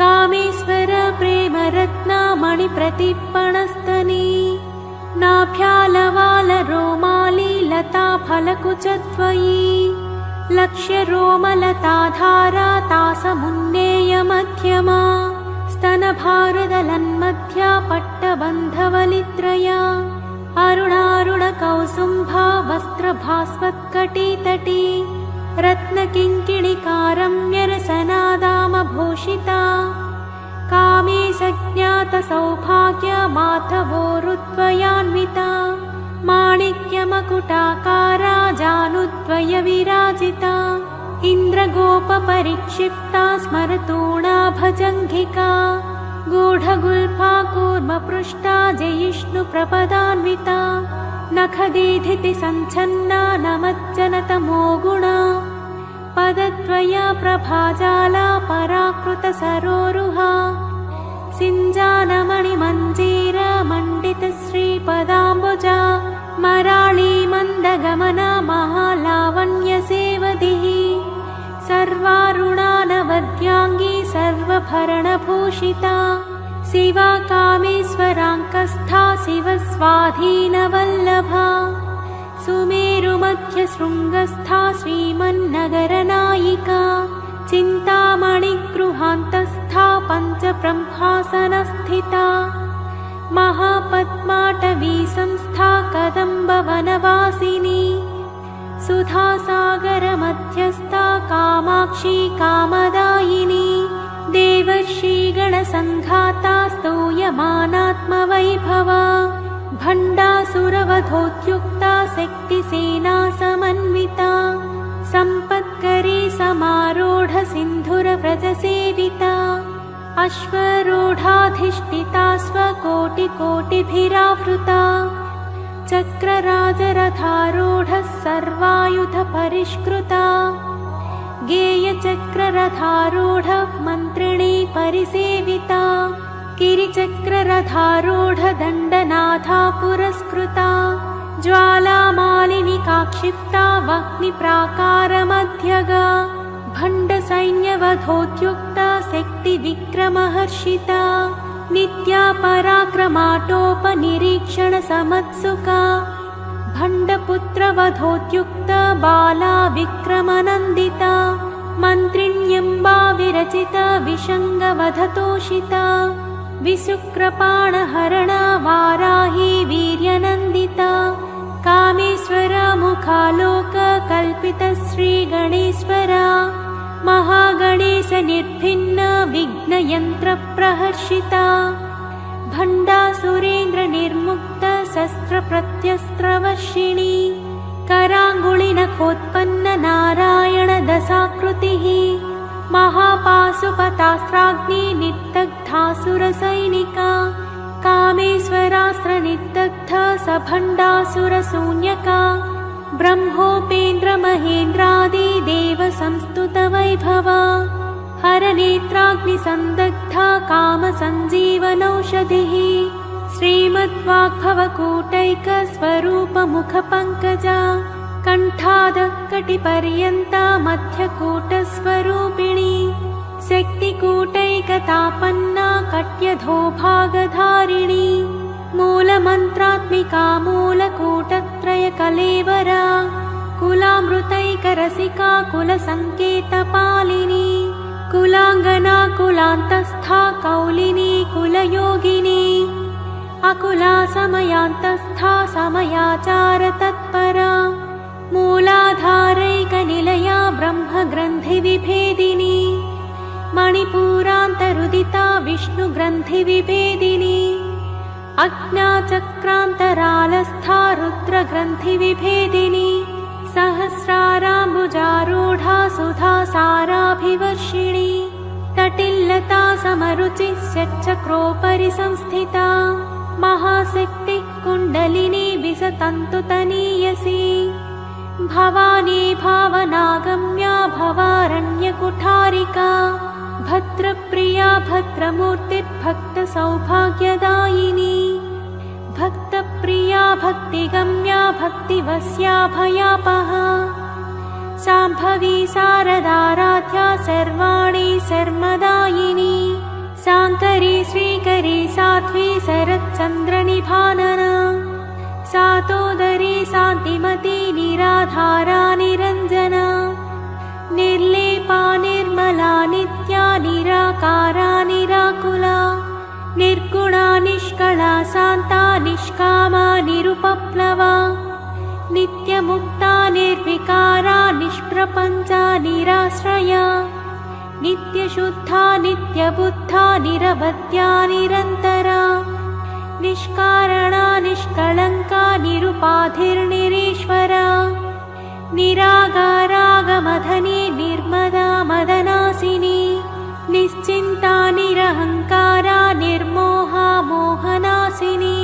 कामेश्वर प्रेमरत्नामणिप्रतिपणस्तनी नाभ्यालवालरोमाली लताफलकुचत्वयी लक्ष्यरोमलताधारा तासमुन्नेयमध्यमा स्तनभारदलन्मध्या पट्टबन्धवलित्रया अरुणारुणकौसुम्भा वस्त्रभास्वत्कटितटी रत्नकिङ्किणिकारम्यरसनादामभूषिता कामे सज्ञातसौभाग्यमाधवोरुद्वयान्विता माणिक्यमकुटाकारा जानुद्वयविराजिता इन्द्रगोपपरिक्षिप्ता स्मरतूणा भजङ्घिका गूढगुल्फा कूर्मपृष्टा जयिष्णुप्रपदान्विता नखदीधिति सञ्छन्ना नमज्जनतमो गुणा पदद्वया प्रभाजाला पराकृतसरोरुहा सिञ्जानमणिमञ्जीरमण्डितश्रीपदाम्बुजा मराळी मन्दगमना महालावण्यसेवधिः सर्वारुणानवद्याङ्गी सर्वभरणभूषिता शिवा कामेश्वराङ्कस्था शिवस्वाधीनवल्लभा सुमेरुमध्यशृङ्गस्था श्रीमन्नगरनायिका चिन्तामणिगृहान्तस्था पञ्चब्रह्मासनस्थिता महापद्माटवी संस्था कदम्बवनवासिनी सुधासागरमध्यस्था कामाक्षी कामदायिनी देवर्षिगणसङ्घाता स्तूयमानात्मवैभवा भण्डासुरवधोद्युक्ता शक्तिसेना समन्विता सम्पत्करी समारूढ सिन्धुरव्रजसेविता अश्वरूढाधिष्ठिता स्वकोटिकोटिभिरावृता चक्रराजरथारूढः सर्वायुधपरिष्कृता गेयचक्ररथारूढः मन्त्रिणी परिसेविता गिरिचक्ररथारूढ दण्डनाथा पुरस्कृता ज्वालामालिनिकाक्षिप्ता वह्निप्राकारमध्यगा भण्डसैन्यवधोद्युक्ता शक्तिविक्रमहर्षिता नित्या पराक्रमाटोपनिरीक्षणसमत्सुका भण्डपुत्रवधोद्युक्ता बाला विक्रमनन्दिता मन्त्रिण्यम्बा विरचिता विषङ्गवधतोषिता विशुक्रपाणहरणा वाराही वीर्यनन्दिता कामेश्वरा मुखालोककल्पितश्रीगणेश्वरा महागणेशनिर्भिन्ना विघ्नयन्त्रप्रहर्षिता भण्डासुरेन्द्रनिर्मुक्ता शस्त्रप्रत्यस्त्रवर्षिणी कराङ्गुलिनखोत्पन्न नारायणदशाकृतिः महापाशुपतास्त्राग्नि निर्दग्धासुरसैनिका कामेश्वरास्त्रनिर्दग्ध सभण्डासुरशून्यका ब्रह्मोपेन्द्रमहेन्द्रादि देवसंस्तुतवैभवा हरनेत्राग्निसन्दग्धा कामसञ्जीवनौषधिः श्रीमद्वाग्भवकूटैकस्वरूपमुखपङ्कजा कण्ठादकटिपर्यन्ता मध्यकूटस्वरूपिणी शक्तिकूटैकतापन्ना कट्यधोभागधारिणी मूलमन्त्रात्मिका मूलकूटत्रयकलेवरा कुलामृतैकरसिका कुलसङ्केतपालिनी कुलाङ्गना कुलान्तस्था कौलिनी कुलयोगिनी अकुला समयान्तस्था समयाचारतत्परा मूलाधारैकनिलया ब्रह्मग्रन्थिविभेदिनी मणिपूरान्तरुदिता विष्णुग्रन्थिविभेदिनी अज्ञाचक्रान्तरालस्था रुद्रग्रन्थिविभेदिनी सहस्राराम्बुजारूढा सुधासाराभिवर्षिणी तटिल्लता समरुचिः षट्चक्रोपरि संस्थिता महाशक्तिः कुण्डलिनी विसतन्तुतनीयसी भवानी भावनागम्या भवारण्यकुठारिका भद्रप्रिया भद्रमूर्तिर्भक्तसौभाग्यदायिनी भक्तप्रिया भक्तिगम्या भक्तिवस्या भयापहा शाम्भवी शारदाराध्या सर्वाणि शर्मदायिनी शाङ्करी श्रीकरी साध्वी शरच्चन्द्रनिभानना सातोदरी शान्तिमती निराधारा निरञ्जना निर्लेपा निर्मला नित्या निराकारा निराकुला निर्गुणा निष्कला शान्ता निष्कामा निरुपप्लवा नित्यमुक्ता निर्विकारा निष्प्रपञ्चा निराश्रया नित्यशुद्धा नित्यबुद्धा निरवध्या निरन्तरा निष्कारणा निष्कलङ्का निरुपाधिर्निरीश्वरा निरागारागमधनी निर्मदा मदनासिनी निश्चिन्ता निरहङ्कारा निर्मोहा मोहनासिनी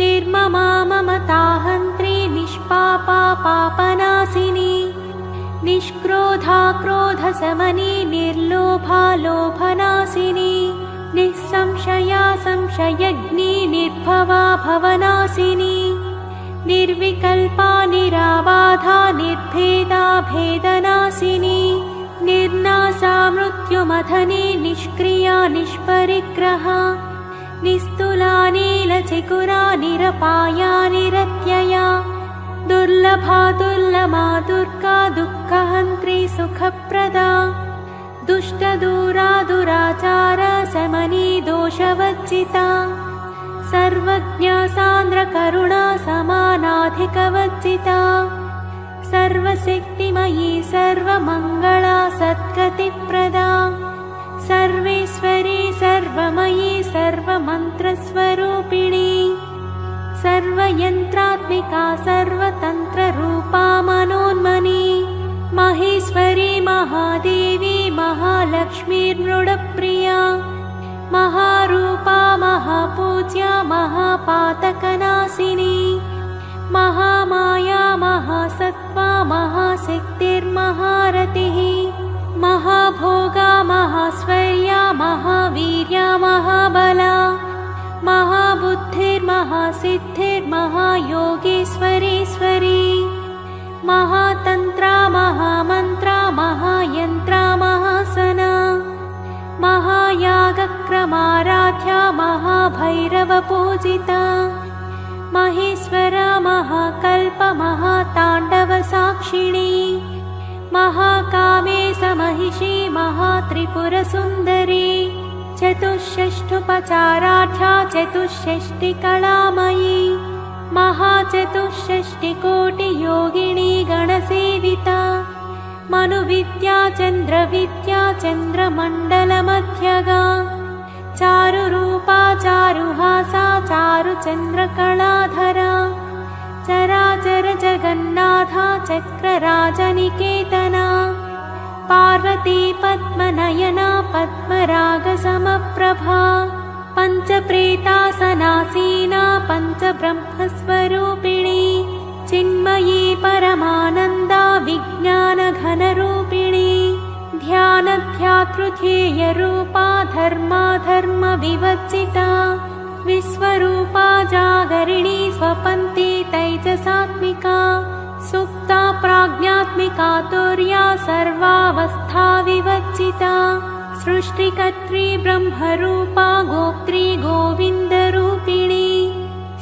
निर्ममा ममताहन्त्री निष्पापा पापनासिनी निष्क्रोधा क्रोधशमनी निर्लोभा लोभनासिनी निःसंशया संशयग्नी निर्भवा भवनासिनी निर्विकल्पा निराबाधा निर्भेदा भेदनासिनी निर्नासा मृत्युमथनी निष्क्रिया निष्परिग्रहा निस्तुला नीलचिकुरा निरपाया निरत्यया दुर्लभा दुर्लमा दुर्गा दुःखहन्त्री सुखप्रदा दुष्टदूरा दुराचार शमनी दोषवर्जिता सर्वज्ञा सान्द्रकरुणा समानाधिकवर्जिता सर्वशक्तिमयी सर्वमङ्गला सद्गतिप्रदा सर्वेश्वरी सर्वमयी सर्वमन्त्रस्वरूपिणी सर्वयन्त्रात्मिका सर्वतन्त्ररूपा मनोन्मनी महेश्वरी महादेवी महालक्ष्मीर्मृडप्रिया महारूपा महापूज्या महापातकनाशिनी महामाया महासत्त्वा महाशक्तिर्महारतिः महाभोगा महाश्वर्या महावीर्या महाबला महाबुद्धिर्महासिद्धिर्महायोगेश्वरीश्वरी महातन्त्रा महामन्त्रा महायन्त्रा महासना महायागक्रमाराध्या महाभैरवपूजिता महेश्वरा महाकल्प महाताण्डवसाक्षिणी महाकामेशमहिषी महात्रिपुरसुन्दरी चतुष्षष्ठुपचाराढ्या चतुष्षष्टिकलामयी महाचतुष्षष्टिकोटियोगिनी गणसेविता मनुविद्या चन्द्रविद्या चन्द्रमण्डलमध्यगा चारुरूपा चारुहासा चारुचन्द्रकलाधरा चराचर जगन्नाथा चक्रराजनिकेतना पार्वती पद्मनयना पद्मरागसमप्रभा पञ्चप्रेतासनासीना पञ्चब्रह्मस्वरूपिणी चिन्मयी परमानन्दा विज्ञानघनरूपिणी ध्यानध्यातृध्येयरूपा धर्माधर्मविवर्जिता विश्वरूपा जागरिणी स्वपन्ती तैजसात्मिका सुप्ता प्राज्ञात्मिका तुर्या सर्वावस्था विवर्जिता सृष्टिकर्त्री ब्रह्मरूपा गोप्त्री गोविन्दरूपिणी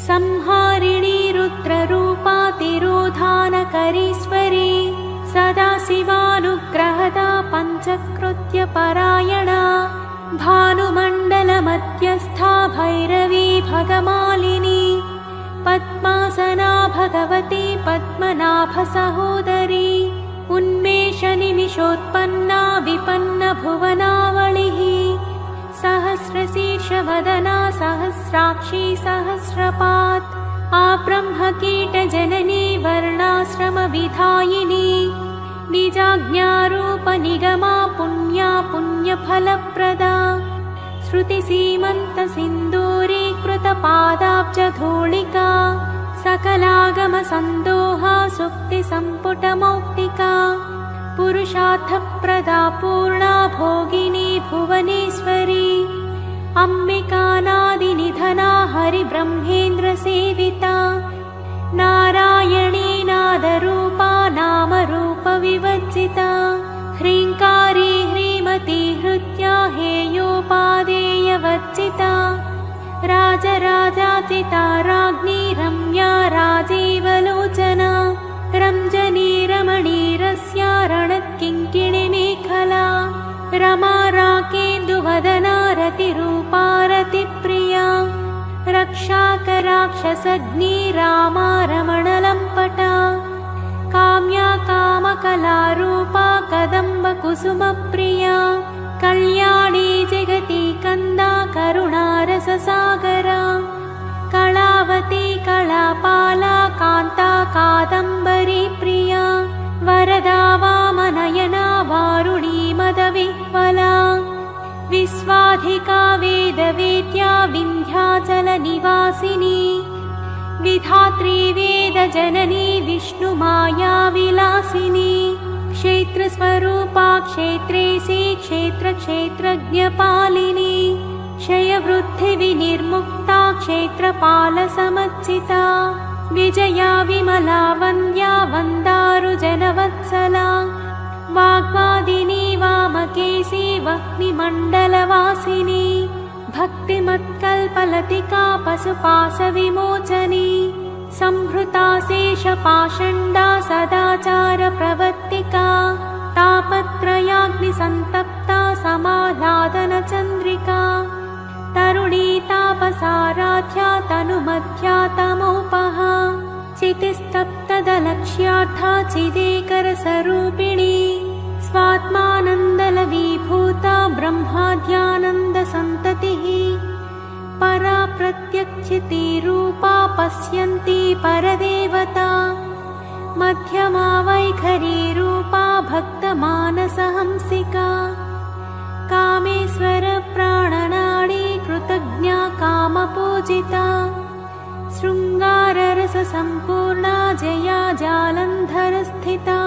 संहारिणी रुद्ररूपा तिरोधानकरीश्वरी सदाशिवानुग्रहदा पञ्चकृत्यपरायणा भानुमण्डलमध्यस्था भैरवी भगमालिनी पद्मासना भगवती पद्मनाभसहोदरी उन्मेषनिमिषोत्पन्ना विपन्नभुवनावलिः सहस्रशीर्षवदना सहस्राक्षी सहस्रपात् आब्रह्मकीटजननी वर्णाश्रमविधायिनी निजाज्ञारूपनिगमा पुण्या पुण्यफलप्रदा श्रुतिसीमन्तसिन्दूरीकृतपादाब्जधूलिका सकलागमसन्दोहा सुक्तिसम्पुटमौक्तिका पुरुषार्थप्रदा पूर्णा भोगिनी भुवनेश्वरी अम्बिकानादिनिधना हरिब्रह्मेन्द्रसेविता नारायणी नादरूपा नामरूपविवर्जिता ह्रीङ्कारी ह्रीमती हृत्या हेयोपादेयवर्जिता राजराजाचिता राज्ञी रम्या वैशाखराक्षसग्नी रामा रमणलम्पटा काम्या कामकलारूपा कदम्बकुसुमप्रिया कल्याणी जगति कन्दा करुणारससागरा कलावती कलापाला कान्ता कादम्बरी प्रिया वरदा वामनयना वारुणी मदविह्वला विश्वाधिका वेदवेद्या विन्ध्याचलनिवासिनी विधात्री वेदजननी विष्णुमाया विलासिनी क्षेत्रस्वरूपा क्षेत्रेशी क्षेत्रक्षेत्रज्ञपालिनी क्षयवृद्धिविनिर्मुक्ता क्षेत्रपालसमच्चिता विजया विमला वन्द्या वन्दारुजनवत्सला वाग्वादिनी वामकेशी वह्निमण्डलवासिनी भक्तिमत्कल्पलतिका पशुपाशविमोचनी संहृता शेषपाषण्डा सदाचारप्रवर्तिका तापत्रयाग्निसन्तप्ता समाह्लादनचन्द्रिका तरुणी तापसाराध्या तनुमध्या तमोपहा चितिस्तप्तदलक्ष्यार्था चिदेकरसरूपिणी स्वात्मानन्दलवीभूता ब्रह्माद्यानन्दसन्ततिः परा प्रत्यक्षितिरूपा पश्यन्ती परदेवता मध्यमा वैखरीरूपा भक्तमानसहंसिका कामेश्वर प्राणनाडी कृतज्ञा कामपूजिता शृङ्गाररससम्पूर्णा जया जालन्धरस्थिता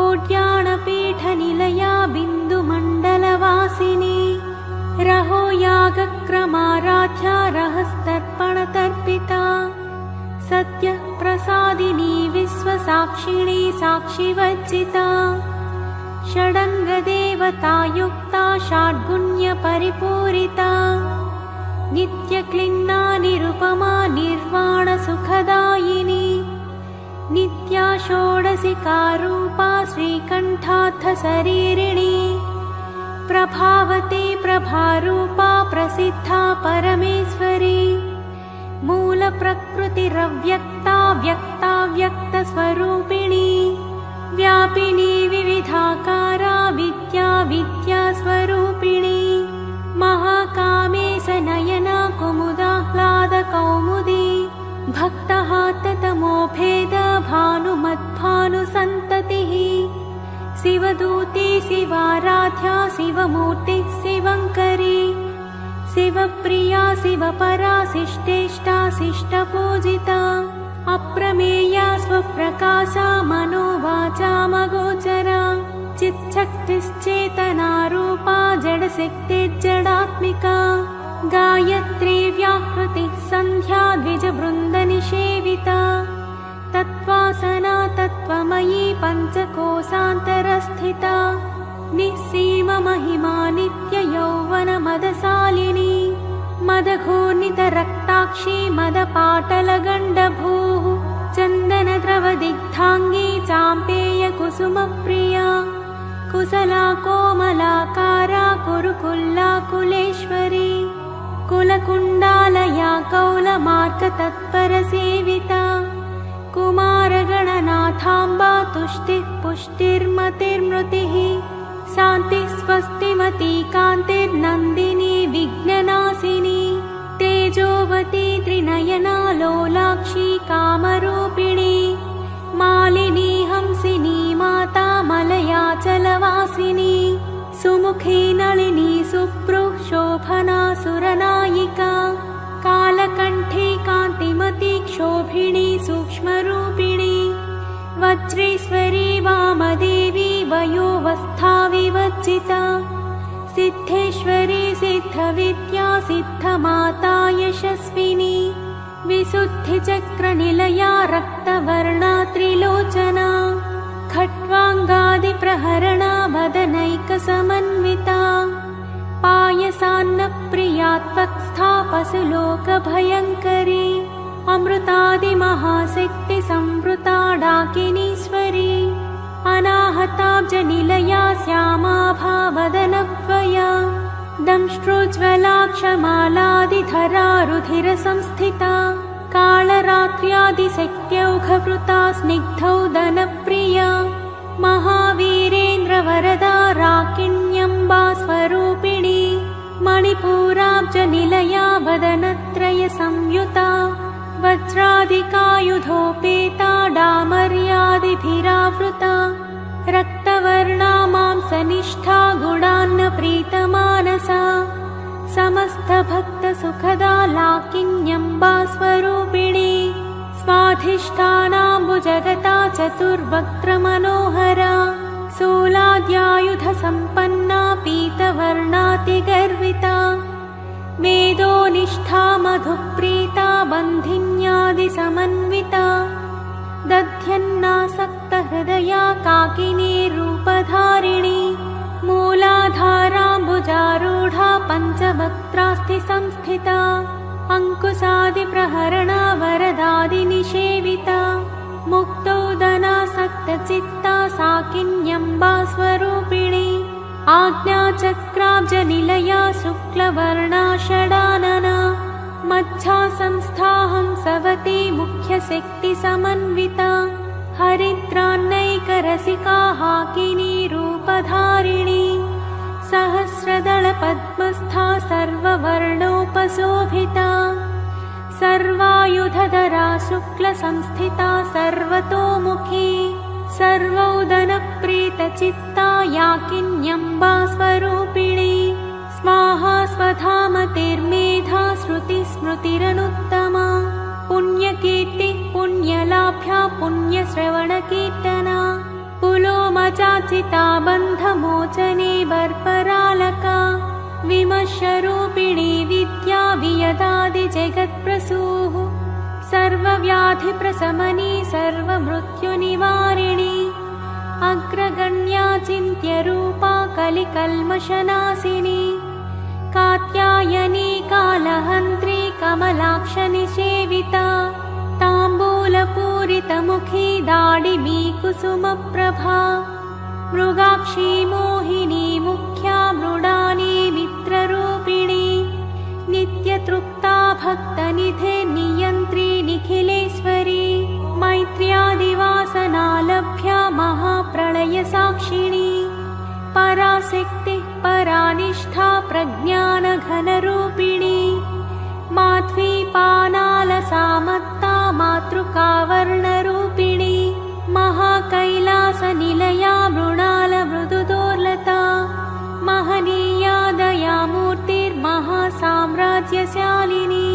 ओड्याणपीठनिलया बिन्दुमण्डलवासिनी रहो यागक्रमाराध्या रहस्तर्पणतर्पिता सत्यप्रसादिनी विश्वसाक्षिणी साक्षिवर्जिता षडङ्गदेवतायुक्ता षड्गुण्यपरिपूरिता नित्यक्लिन्ना निरुपमा निर्वाणसुखदायिनी नित्या षोडशिकारूपा श्रीकण्ठार्थशरीरिणी प्रभावती प्रभारूपा प्रसिद्धा परमेश्वरी मूलप्रकृतिरव्यक्ता व्यक्ता व्यक्तस्वरूपिणी व्यापिनी विविधाकारा विद्या विद्यास्वरूपिणी महाकामेशनयना कुमुदाह्लादकौमुदी भक्तहाततमोभेद भानुमद्भानुसन्ततिः शिवदूती शिवाराध्या शिवमूर्तिः शिवङ्करी शिवप्रिया शिवपरा शिष्टेष्टा शिष्टपूजिता अप्रमेया स्वप्रकाशा मनोवाचामगोचरा चिच्छक्तिश्चेतनारूपा जडशक्तिर्जडात्मिका गायत्री व्याहृतिः सन्ध्या द्विजवृन्दनिषेविता तत्त्वासना तत्त्वमयी पञ्चकोशान्तरस्थिता निःसीममहिमा नित्ययौवनमदशालिनी मदघूर्णितरक्ताक्षी मदपाटलगण्डभूः चन्दनद्रवदिग्धाङ्गी चाम्पेयकुसुमप्रिया कुशला कोमलाकारा कुरुकुल्लाकुलेश्वरी कुलकुण्डालया कौलमार्गतत्परसेविता कुमारगणनाथाम्बा तुष्टिः पुष्टिर्मतिर्मृतिः शान्तिः स्वस्तिमती कान्तिर्नन्दिनी विघ्ननाशिनी तेजोवती त्रिनयना लोलाक्षी कामरूपिणी मालिनी हंसिनी माता मलयाचलवासिनी सुमुखी नलिनी सुप्रुः शोभना सुरनायिका कालकण्ठी कान्तिमती क्षोभिणी सूक्ष्मरूपिणी वज्रेश्वरी वामदेवी वयोवस्था विवर्जिता सिद्धेश्वरी सिद्धविद्या सिद्धमाता यशस्विनी विशुद्धिचक्रनिलया रक्तवर्णा त्रिलोचना खट्वाङ्गादिप्रहरणा वदनैकसमन्विता पायसान्नप्रिया त्वक्स्था पशुलोकभयङ्करी अमृतादिमहाशक्तिसंवृता डाकिनीश्वरी अनाहताब्जनिलया श्यामाभा वदनव्यया दंष्ट्रोज्ज्वलाक्षमालादिधरा रुधिरसंस्थिता कालरात्र्यादिशक्त्यौघवृता स्निग्धौदनप्रिया महावीरेन्द्रवरदा राकिण्यम्बा स्वरूपिणी मणिपूराब्जनिलया वदनत्रयसंयुता वज्रादिकायुधोपेता डामर्यादिभिरावृता रक्तवर्णा मांसनिष्ठा गुणान्नप्रीतमानसा समस्तभक्तसुखदा लाकिन्यम्बा स्वरूपिणी स्वाधिष्ठानाम्बुजगता चतुर्वक्त्रमनोहरा शूलाद्यायुधसम्पन्ना पीतवर्णातिगर्विता वेदोनिष्ठा मधुप्रीता बन्धिन्यादिसमन्विता दध्यन्नासक्तहृदया काकिनी रूपधारिणी मूलाधाराम्बुजारूढा पञ्चवक्त्रास्ति संस्थिता अङ्कुशादिप्रहरणा वरदादिनिषेविता मुक्तौदनासक्तचित्ता साकिन्यम्बा स्वरूपिणी आज्ञाचक्राब्जनिलया शुक्लवर्णा षडानना मच्छा संस्थाहंसवती मुख्यशक्तिसमन्विता हरिद्रान्नैकरसिका हाकिनी रूपधारिणी सहस्रदलपद्मस्था सर्ववर्णोपशोभिता सर्वायुधधरा शुक्लसंस्थिता सर्वतोमुखी सर्वौदनप्रीतचित्ता याकिन्यम्बा स्वरूपिणी स्वाहा स्वधामतिर्मेधा श्रुतिस्मृतिरनुत्तमा पुण्यकीर्तिः पुण्यलाभ्या पुण्यश्रवणकीर्तना पुलोमचाचिता बन्धमोचने बर्परालका विमर्शरूपिणी विद्या वियदादिजगत्प्रसूः सर्वव्याधिप्रशमनी सर्वमृत्युनिवारिणी अग्रगण्या चिन्त्यरूपा कलिकल्मषनाशिनी कात्यायनी कालहन्त्री कमलाक्षनिषेविता ताम्बूलपूरितमुखी दाडिमी कुसुमप्रभा मृगाक्षी मोहिनी मुख्या मृडानी मित्ररूपिणी नित्यतृप्ता भक्तनिधे नियन्त्री निखिलेश्वरी मैत्र्यादिवासनालभ्या महाप्रलयसाक्षिणी पराशक्तिः परानिष्ठा प्रज्ञानघनरूपिणी माध्वीपानालसामत्ता मातृकावर्णरूपिणी महाकैलासनिलया मृणालमृदुदोर्लता महनीया दयामूर्तिर्महासाम्राज्यशालिनी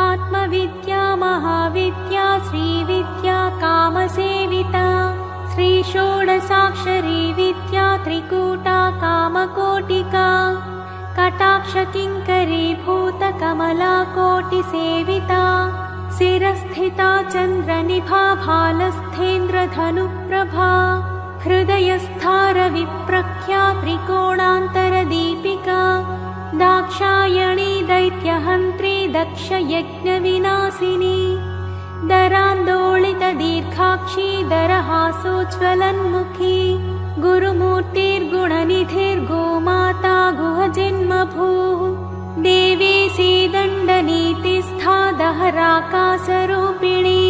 आत्मविद्या महाविद्या श्रीविद्या कामसेविता श्रीषोडशाक्षरी विद्या त्रिकूटा कामकोटिका कटाक्षकिङ्करीभूतकमला कोटिसेविता शिरस्थिता चन्द्रनिभा भालस्थेन्द्रधनुप्रभा हृदयस्थारविप्रख्या त्रिकोणान्तरदीपिका दाक्षायणी दैत्यहन्त्री दक्षयज्ञविनाशिनी दरान्दोलितदीर्घाक्षी दरहासोज्ज्वलन्मुखी गुरुमूर्तिर्गुणनिधिर्गोमाता गुहजन्मभूः देवी सीदण्डनीतिस्था दहराकाशरूपिणी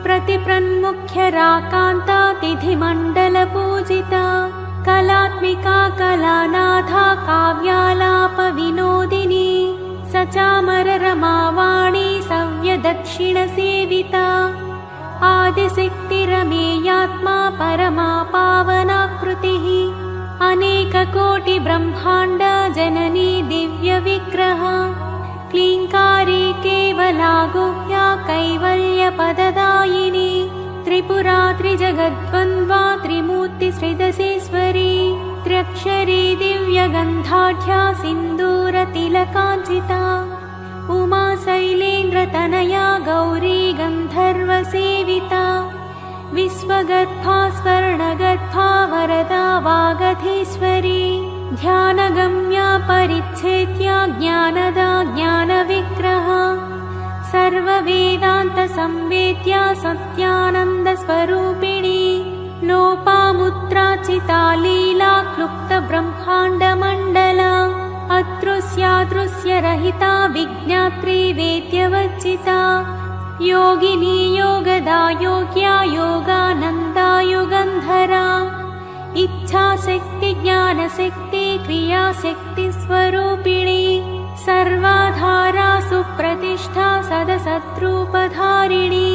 प्रतिप्रन्मुख्यराकान्ता तिथिमण्डलपूजिता कलात्मिका कलानाथा काव्यालापविनोदिनी सचामररमावाणी सव्यदक्षिणसेविता आदिशक्तिरमेयात्मा परमा पावनाकृतिः अनेककोटिब्रह्माण्ड जननी दिव्यविग्रह क्लीङ्कारी केवला गुह्या कैवल्यपददायिनी त्रिपुरा त्रिजगद्वन्द्वा त्रिमूर्तिश्रीदशेश्वरी त्र्यक्षरी दिव्यगन्धाढ्या सिन्दूरतिलकाञ्चिता उमा शैलेन्द्रतनया गौरी गन्धर्वसेविता विश्वगर्भा स्वर्णगर्भा वरदा वागधीश्वरी ध्यानगम्या परिच्छेद्या ज्ञानदा ज्ञानविग्रह सर्ववेदान्तसंवेद्या सत्यानन्दस्वरूपिणी लोपामुद्राचिता लीला क्लुप्तब्रह्माण्डमण्डला अदृश्यादृश्यरहिता विज्ञात्री वेद्यवर्जिता योगिनी योगदा योग्या योगानन्दा युगन्धरा इच्छाशक्ति ज्ञानशक्ति क्रियाशक्ति स्वरूपिणी सर्वाधारा सुप्रतिष्ठा सदसद्रूपधारिणी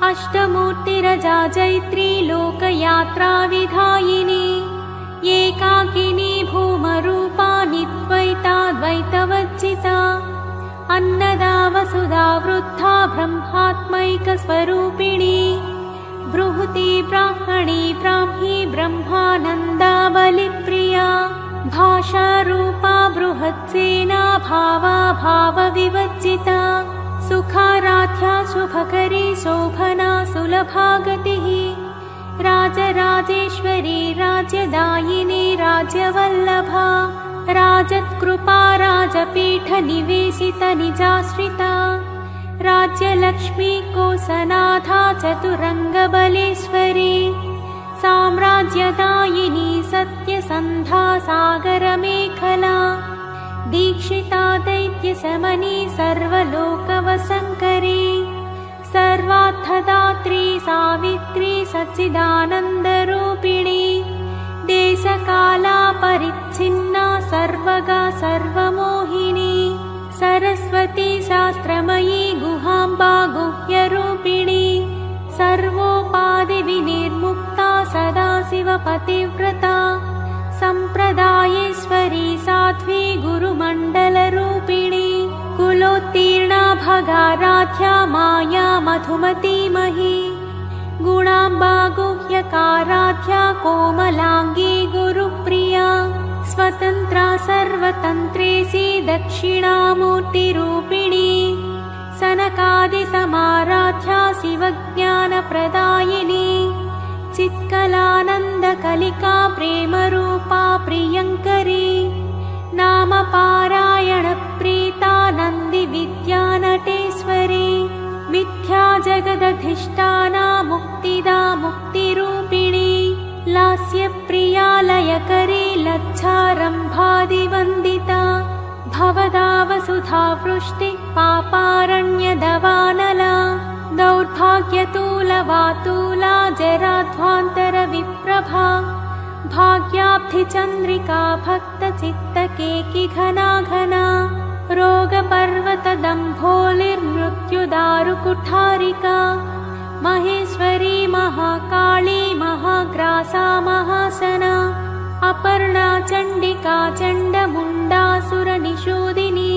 अष्टमूर्तिरजा जैत्री लोकयात्रा विधायिनी एकाकिनी भूमरूपा निद्वैताद्वैतवर्जिता अन्नदा वसुधा वृद्धा ब्रह्मात्मैकस्वरूपिणी बृहती ब्राह्मणी ब्राह्मी ब्रह्मानन्दा बलिप्रिया भाषारूपा बृहत्सेना भावा भावविवर्जिता सुखाराध्या शुभकरी शोभना सुलभा गतिः राजराजेश्वरी राज्यदायिनी राज्यवल्लभा राजत्कृपा राजपीठनिवेशित निजाश्रिता राज्यलक्ष्मी कोसनाथा चतुरङ्गबलेश्वरी साम्राज्यदायिनी सत्यसन्धा सागरमेखला दीक्षिता दैत्यशमनी सर्वलोकवसङ्करी सर्वार्थदात्री सावित्री सच्चिदानन्दरूपिणी देशकाला परिच्छिन्ना सर्वगा सर्वमोहिनी सरस्वती शास्त्रमयी गुहाम्बा गुह्यरूपिणी सर्वोपाधिविनिर्मुक्ता सदाशिवपतिव्रता सम्प्रदायेश्वरी साध्वी गुरुमण्डलरूपिणी कुलोत्तीर्णा भगाराध्या माया मधुमतीमही गुणाम्बा गुह्यकाराध्या कोमलाङ्गी गुरुप्रिया स्वतन्त्रा सर्वतन्त्रेशी दक्षिणामूर्तिरूपिणी सनकादिसमाराध्या शिवज्ञानप्रदायिनी चित्कलानन्दकलिका प्रेमरूपा प्रियङ्करी नामपारायणप्रीता नन्दिविद्यानटेश्वरी मिथ्या जगदधिष्ठाना मुक्तिदा मुक्तिरूपिणी लास्यप्रिया लयकरी लज्जारम्भादिवन्दिता भवदा वसुधा वृष्टिः पापारण्यदवानला दौर्भाग्यतूलवातूला जराध्वान्तरविप्रभा भाग्याब्धिचन्द्रिका भक्तचित्तकेकि घना घना रोगपर्वतदम्भोलिर्मृत्युदारुकुठारिका महेश्वरी महाकाली महाग्रासा महासना अपर्णा चण्डिका चण्डमुण्डासुरनिषूदिनी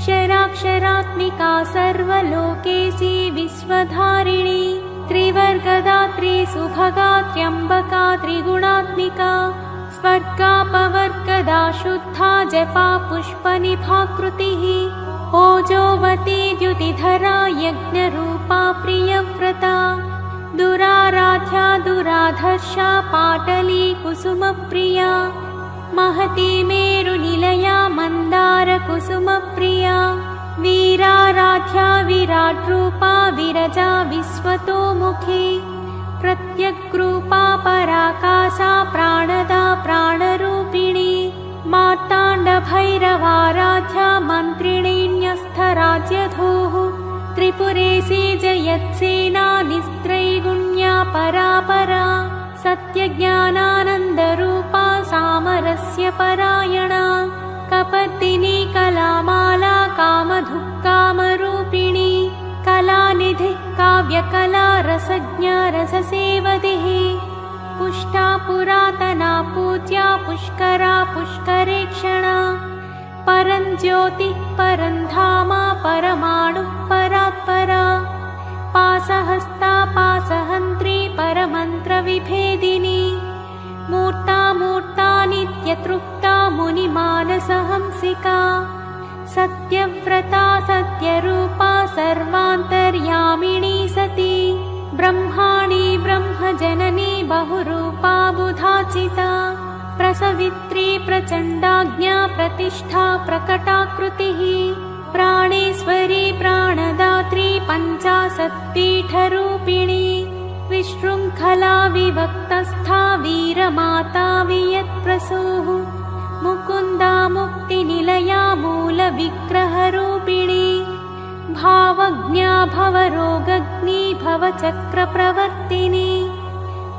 शराक्षरात्मिका सर्वलोकेशी विश्वधारिणी त्रिवर्गदात्री सुभगा त्र्यम्बका त्रिगुणात्मिका स्वर्गापवर्गदा शुद्धा जपा पुष्पनिभाकृतिः ओजोवती द्युतिधरा यज्ञरूपा प्रियव्रता दुराराध्या दुराधर्षा पाटली कुसुमप्रिया महती मेरुनिलया मन्दारकुसुमप्रिया वीराराध्या विराट्रूपा विरजा विश्वतोमुखी प्रत्यग्रूपा पराकाशा प्राणदा प्राणरूपिणी मार्ताण्डभैरवाराध्या मन्त्रिणीन्यस्थराज्यधूः त्रिपुरेशी जयत्सेना निस्त्रैगुण्या परापरा सत्यज्ञानानन्दरूपा सामरस्य परायणा कपर्दिनी कलामाला कामधुक्कामरूपिणी कलानिधिः काव्यकला रसज्ञा रससेवदिः पुष्टा पुरातना पूज्या पुष्करा पुष्करेक्षणा परञ्ज्योतिः परन्धामा परमाणुः परात्परा पासहस्ता पासहन्त्री परमन्त्रविभेदिनी मूर्ता मूर्ता नित्यतृप्ता मुनिमानसहंसिका सत्यव्रता सत्यरूपा सर्वान्तर्यामिणी सती ब्रह्माणी ब्रह्मजननी बहुरूपा बुधाचिता प्रसवित्री प्रचण्डाज्ञा प्रतिष्ठा प्रकटाकृतिः प्राणेश्वरी प्राणदात्री पञ्चाशत्पीठरूपिणी विशृङ्खला विभक्तस्था वीरमाता वियत्प्रसूः मुकुन्दा मुक्तिनिलया मूलविग्रहरूपिणी भावज्ञा भवरोगग्नी भवचक्रप्रवर्तिनी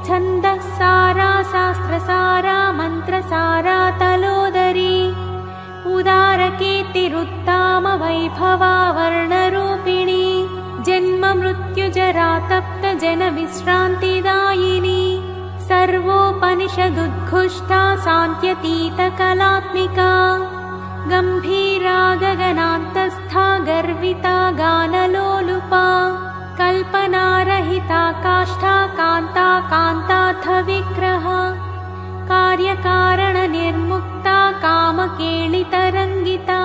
छन्दःसारा शास्त्रसारा मन्त्रसारा तलोदरी उदारकीर्तिरुत्ताम वैभवा वर्णरूपिणी जन्ममृत्युजरा तप्तजनविश्रान्तिदायिनी सर्वोपनिषदुद्घुष्टा सान्त्यतीतकलात्मिका गम्भीरा गगनान्तस्था गर्विता गानलोलुपा कल्पनारहिता काष्ठा कान्ता कान्ताथ विग्रह कार्यकारणनिर्मुक्ता कामकेलितरङ्गिता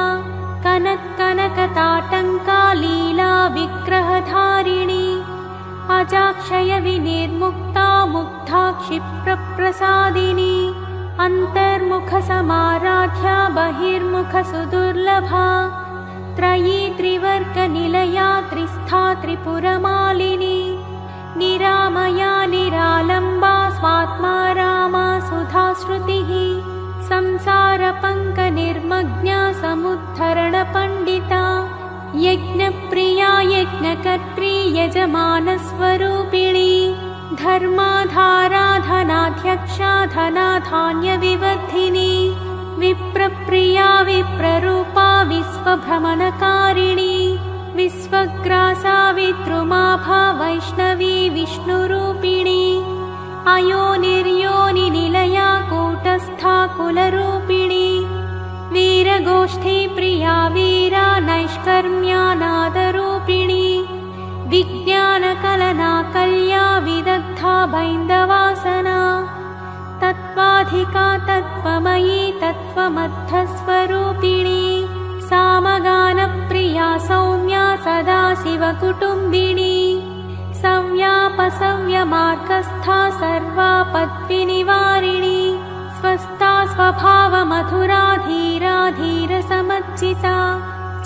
कनत्कनकताटङ्का लीला विग्रहधारिणी अजाक्षयविनिर्मुक्ता मुग्धा क्षिप्रप्रसादिनी अन्तर्मुखसमाराध्या बहिर्मुखसुदुर्लभा त्रयी त्रिवर्गनिलया त्रिस्था त्रिपुरमालिनी निरामया निरालम्बा स्वात्मा रामा सुधाश्रुतिः संसारपङ्कनिर्मग्ना समुद्धरणपण्डिता यज्ञप्रिया यज्ञकर्त्री यजमानस्वरूपिणी धर्माधारा धनाध्यक्षा धनाधान्यविवर्धिनी विप्रप्रिया विप्ररूपा विश्वभ्रमणकारिणी विश्वग्रासा विद्रुमाभा वैष्णवी विष्णुरूपिणी अयोनिर्योनिनिलया कूटस्था कुलरूपिणी वीरगोष्ठीप्रिया वीरा नैष्कर्म्यानादरूपिणी विज्ञानकलना कल्या विदग्धा बैन्दवासना तत्त्वाधिका तत्त्वमयी तत्त्वमद्धस्वरूपिणी सामगानप्रिया सौम्या सदाशिवकुटुम्बिनी सव्यापसव्यमार्गस्था सर्वापद्विनिवारिणी स्वस्था स्वभावमधुरा धीरा धीरसमर्जिता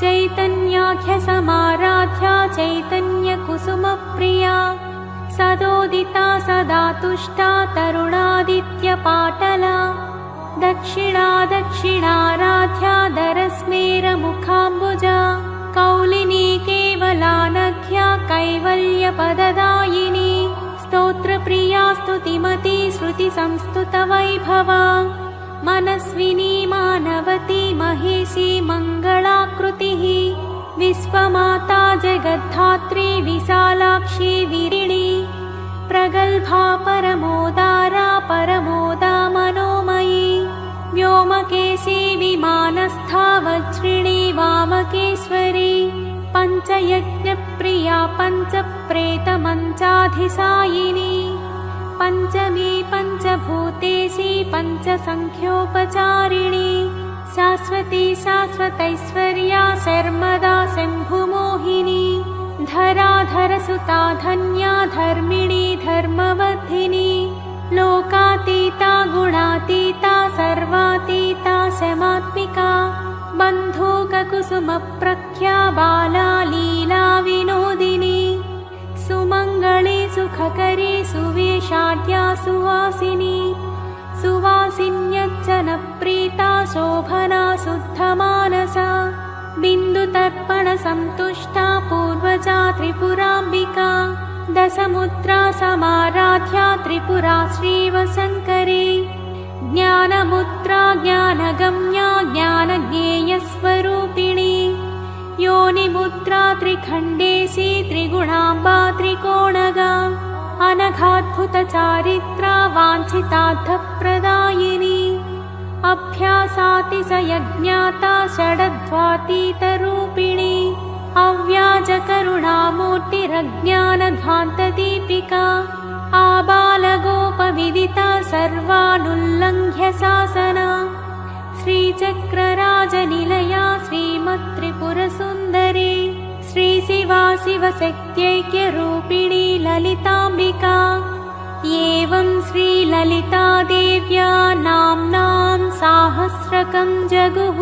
चैतन्याख्यसमाराध्या चैतन्यकुसुमप्रिया सदोदिता सदा तुष्टा तरुणादित्यपाटला दक्षिणा दक्षिणाराध्या दरस्मेरमुखाम्बुजा कौलिनी केवलानघ्या कैवल्यपददायिनी स्तोत्रप्रिया स्तुतिमती श्रुतिसंस्तुतवैभवा मनस्विनी मानवती महेशी मङ्गलाकृतिः विश्वमाता जगद्धात्री विशालाक्षी वीरिणी प्रगल्भा परमोदारा परमोदा मनोमयी व्योमकेशी विमानस्था वज्रिणी वामकेश्वरी पञ्चयज्ञप्रिया पञ्चप्रेतमञ्चाधिसायिनी पञ्चमी पञ्चभूतेशी पञ्चसङ्ख्योपचारिणी शाश्वती शाश्वतैश्वर्या शर्मदा शम्भुमोहिनी धराधरसुता धन्या धर्मिणी धर्मवर्धिनी लोकातीता गुणातीता सर्वातीता शमात्मिका बन्धूककुसुमप्रख्या बाला लीला विनोदिनी सुमङ्गली सुखकरी सुवेशाढ्या सुवासिनी सुवासिन्यज्जनप्रीता शोभना शुद्धमानसा बिन्दुतर्पणसन्तुष्टा पूर्वजा त्रिपुराम्बिका दशमुद्रा समाराध्या त्रिपुरा श्रीवशङ्करी ज्ञानमुद्रा ज्ञानगम्या ज्ञानज्ञेयस्वरूपिणी योनिमुद्रा त्रिखण्डेशी त्रिगुणाम्बा त्रिकोणगा अनघाद्भुतचारित्रा वाञ्छितार्थप्रदायिनी अभ्यासातिशयज्ञाता षडध्वातीतरूपिणी अव्याजकरुणामूर्तिरज्ञानध्वान्तदीपिका आबालगोपविदिता सर्वानुल्लङ्घ्य शासना श्रीचक्रराजनिलया श्रीमत्त्रिपुरसुन्दरी श्रीशिवा शिवशक्त्यैक्यरूपिणी ललिताम्बिका एवं श्रीललितादेव्या नाम्नां साहस्रकं जगुः।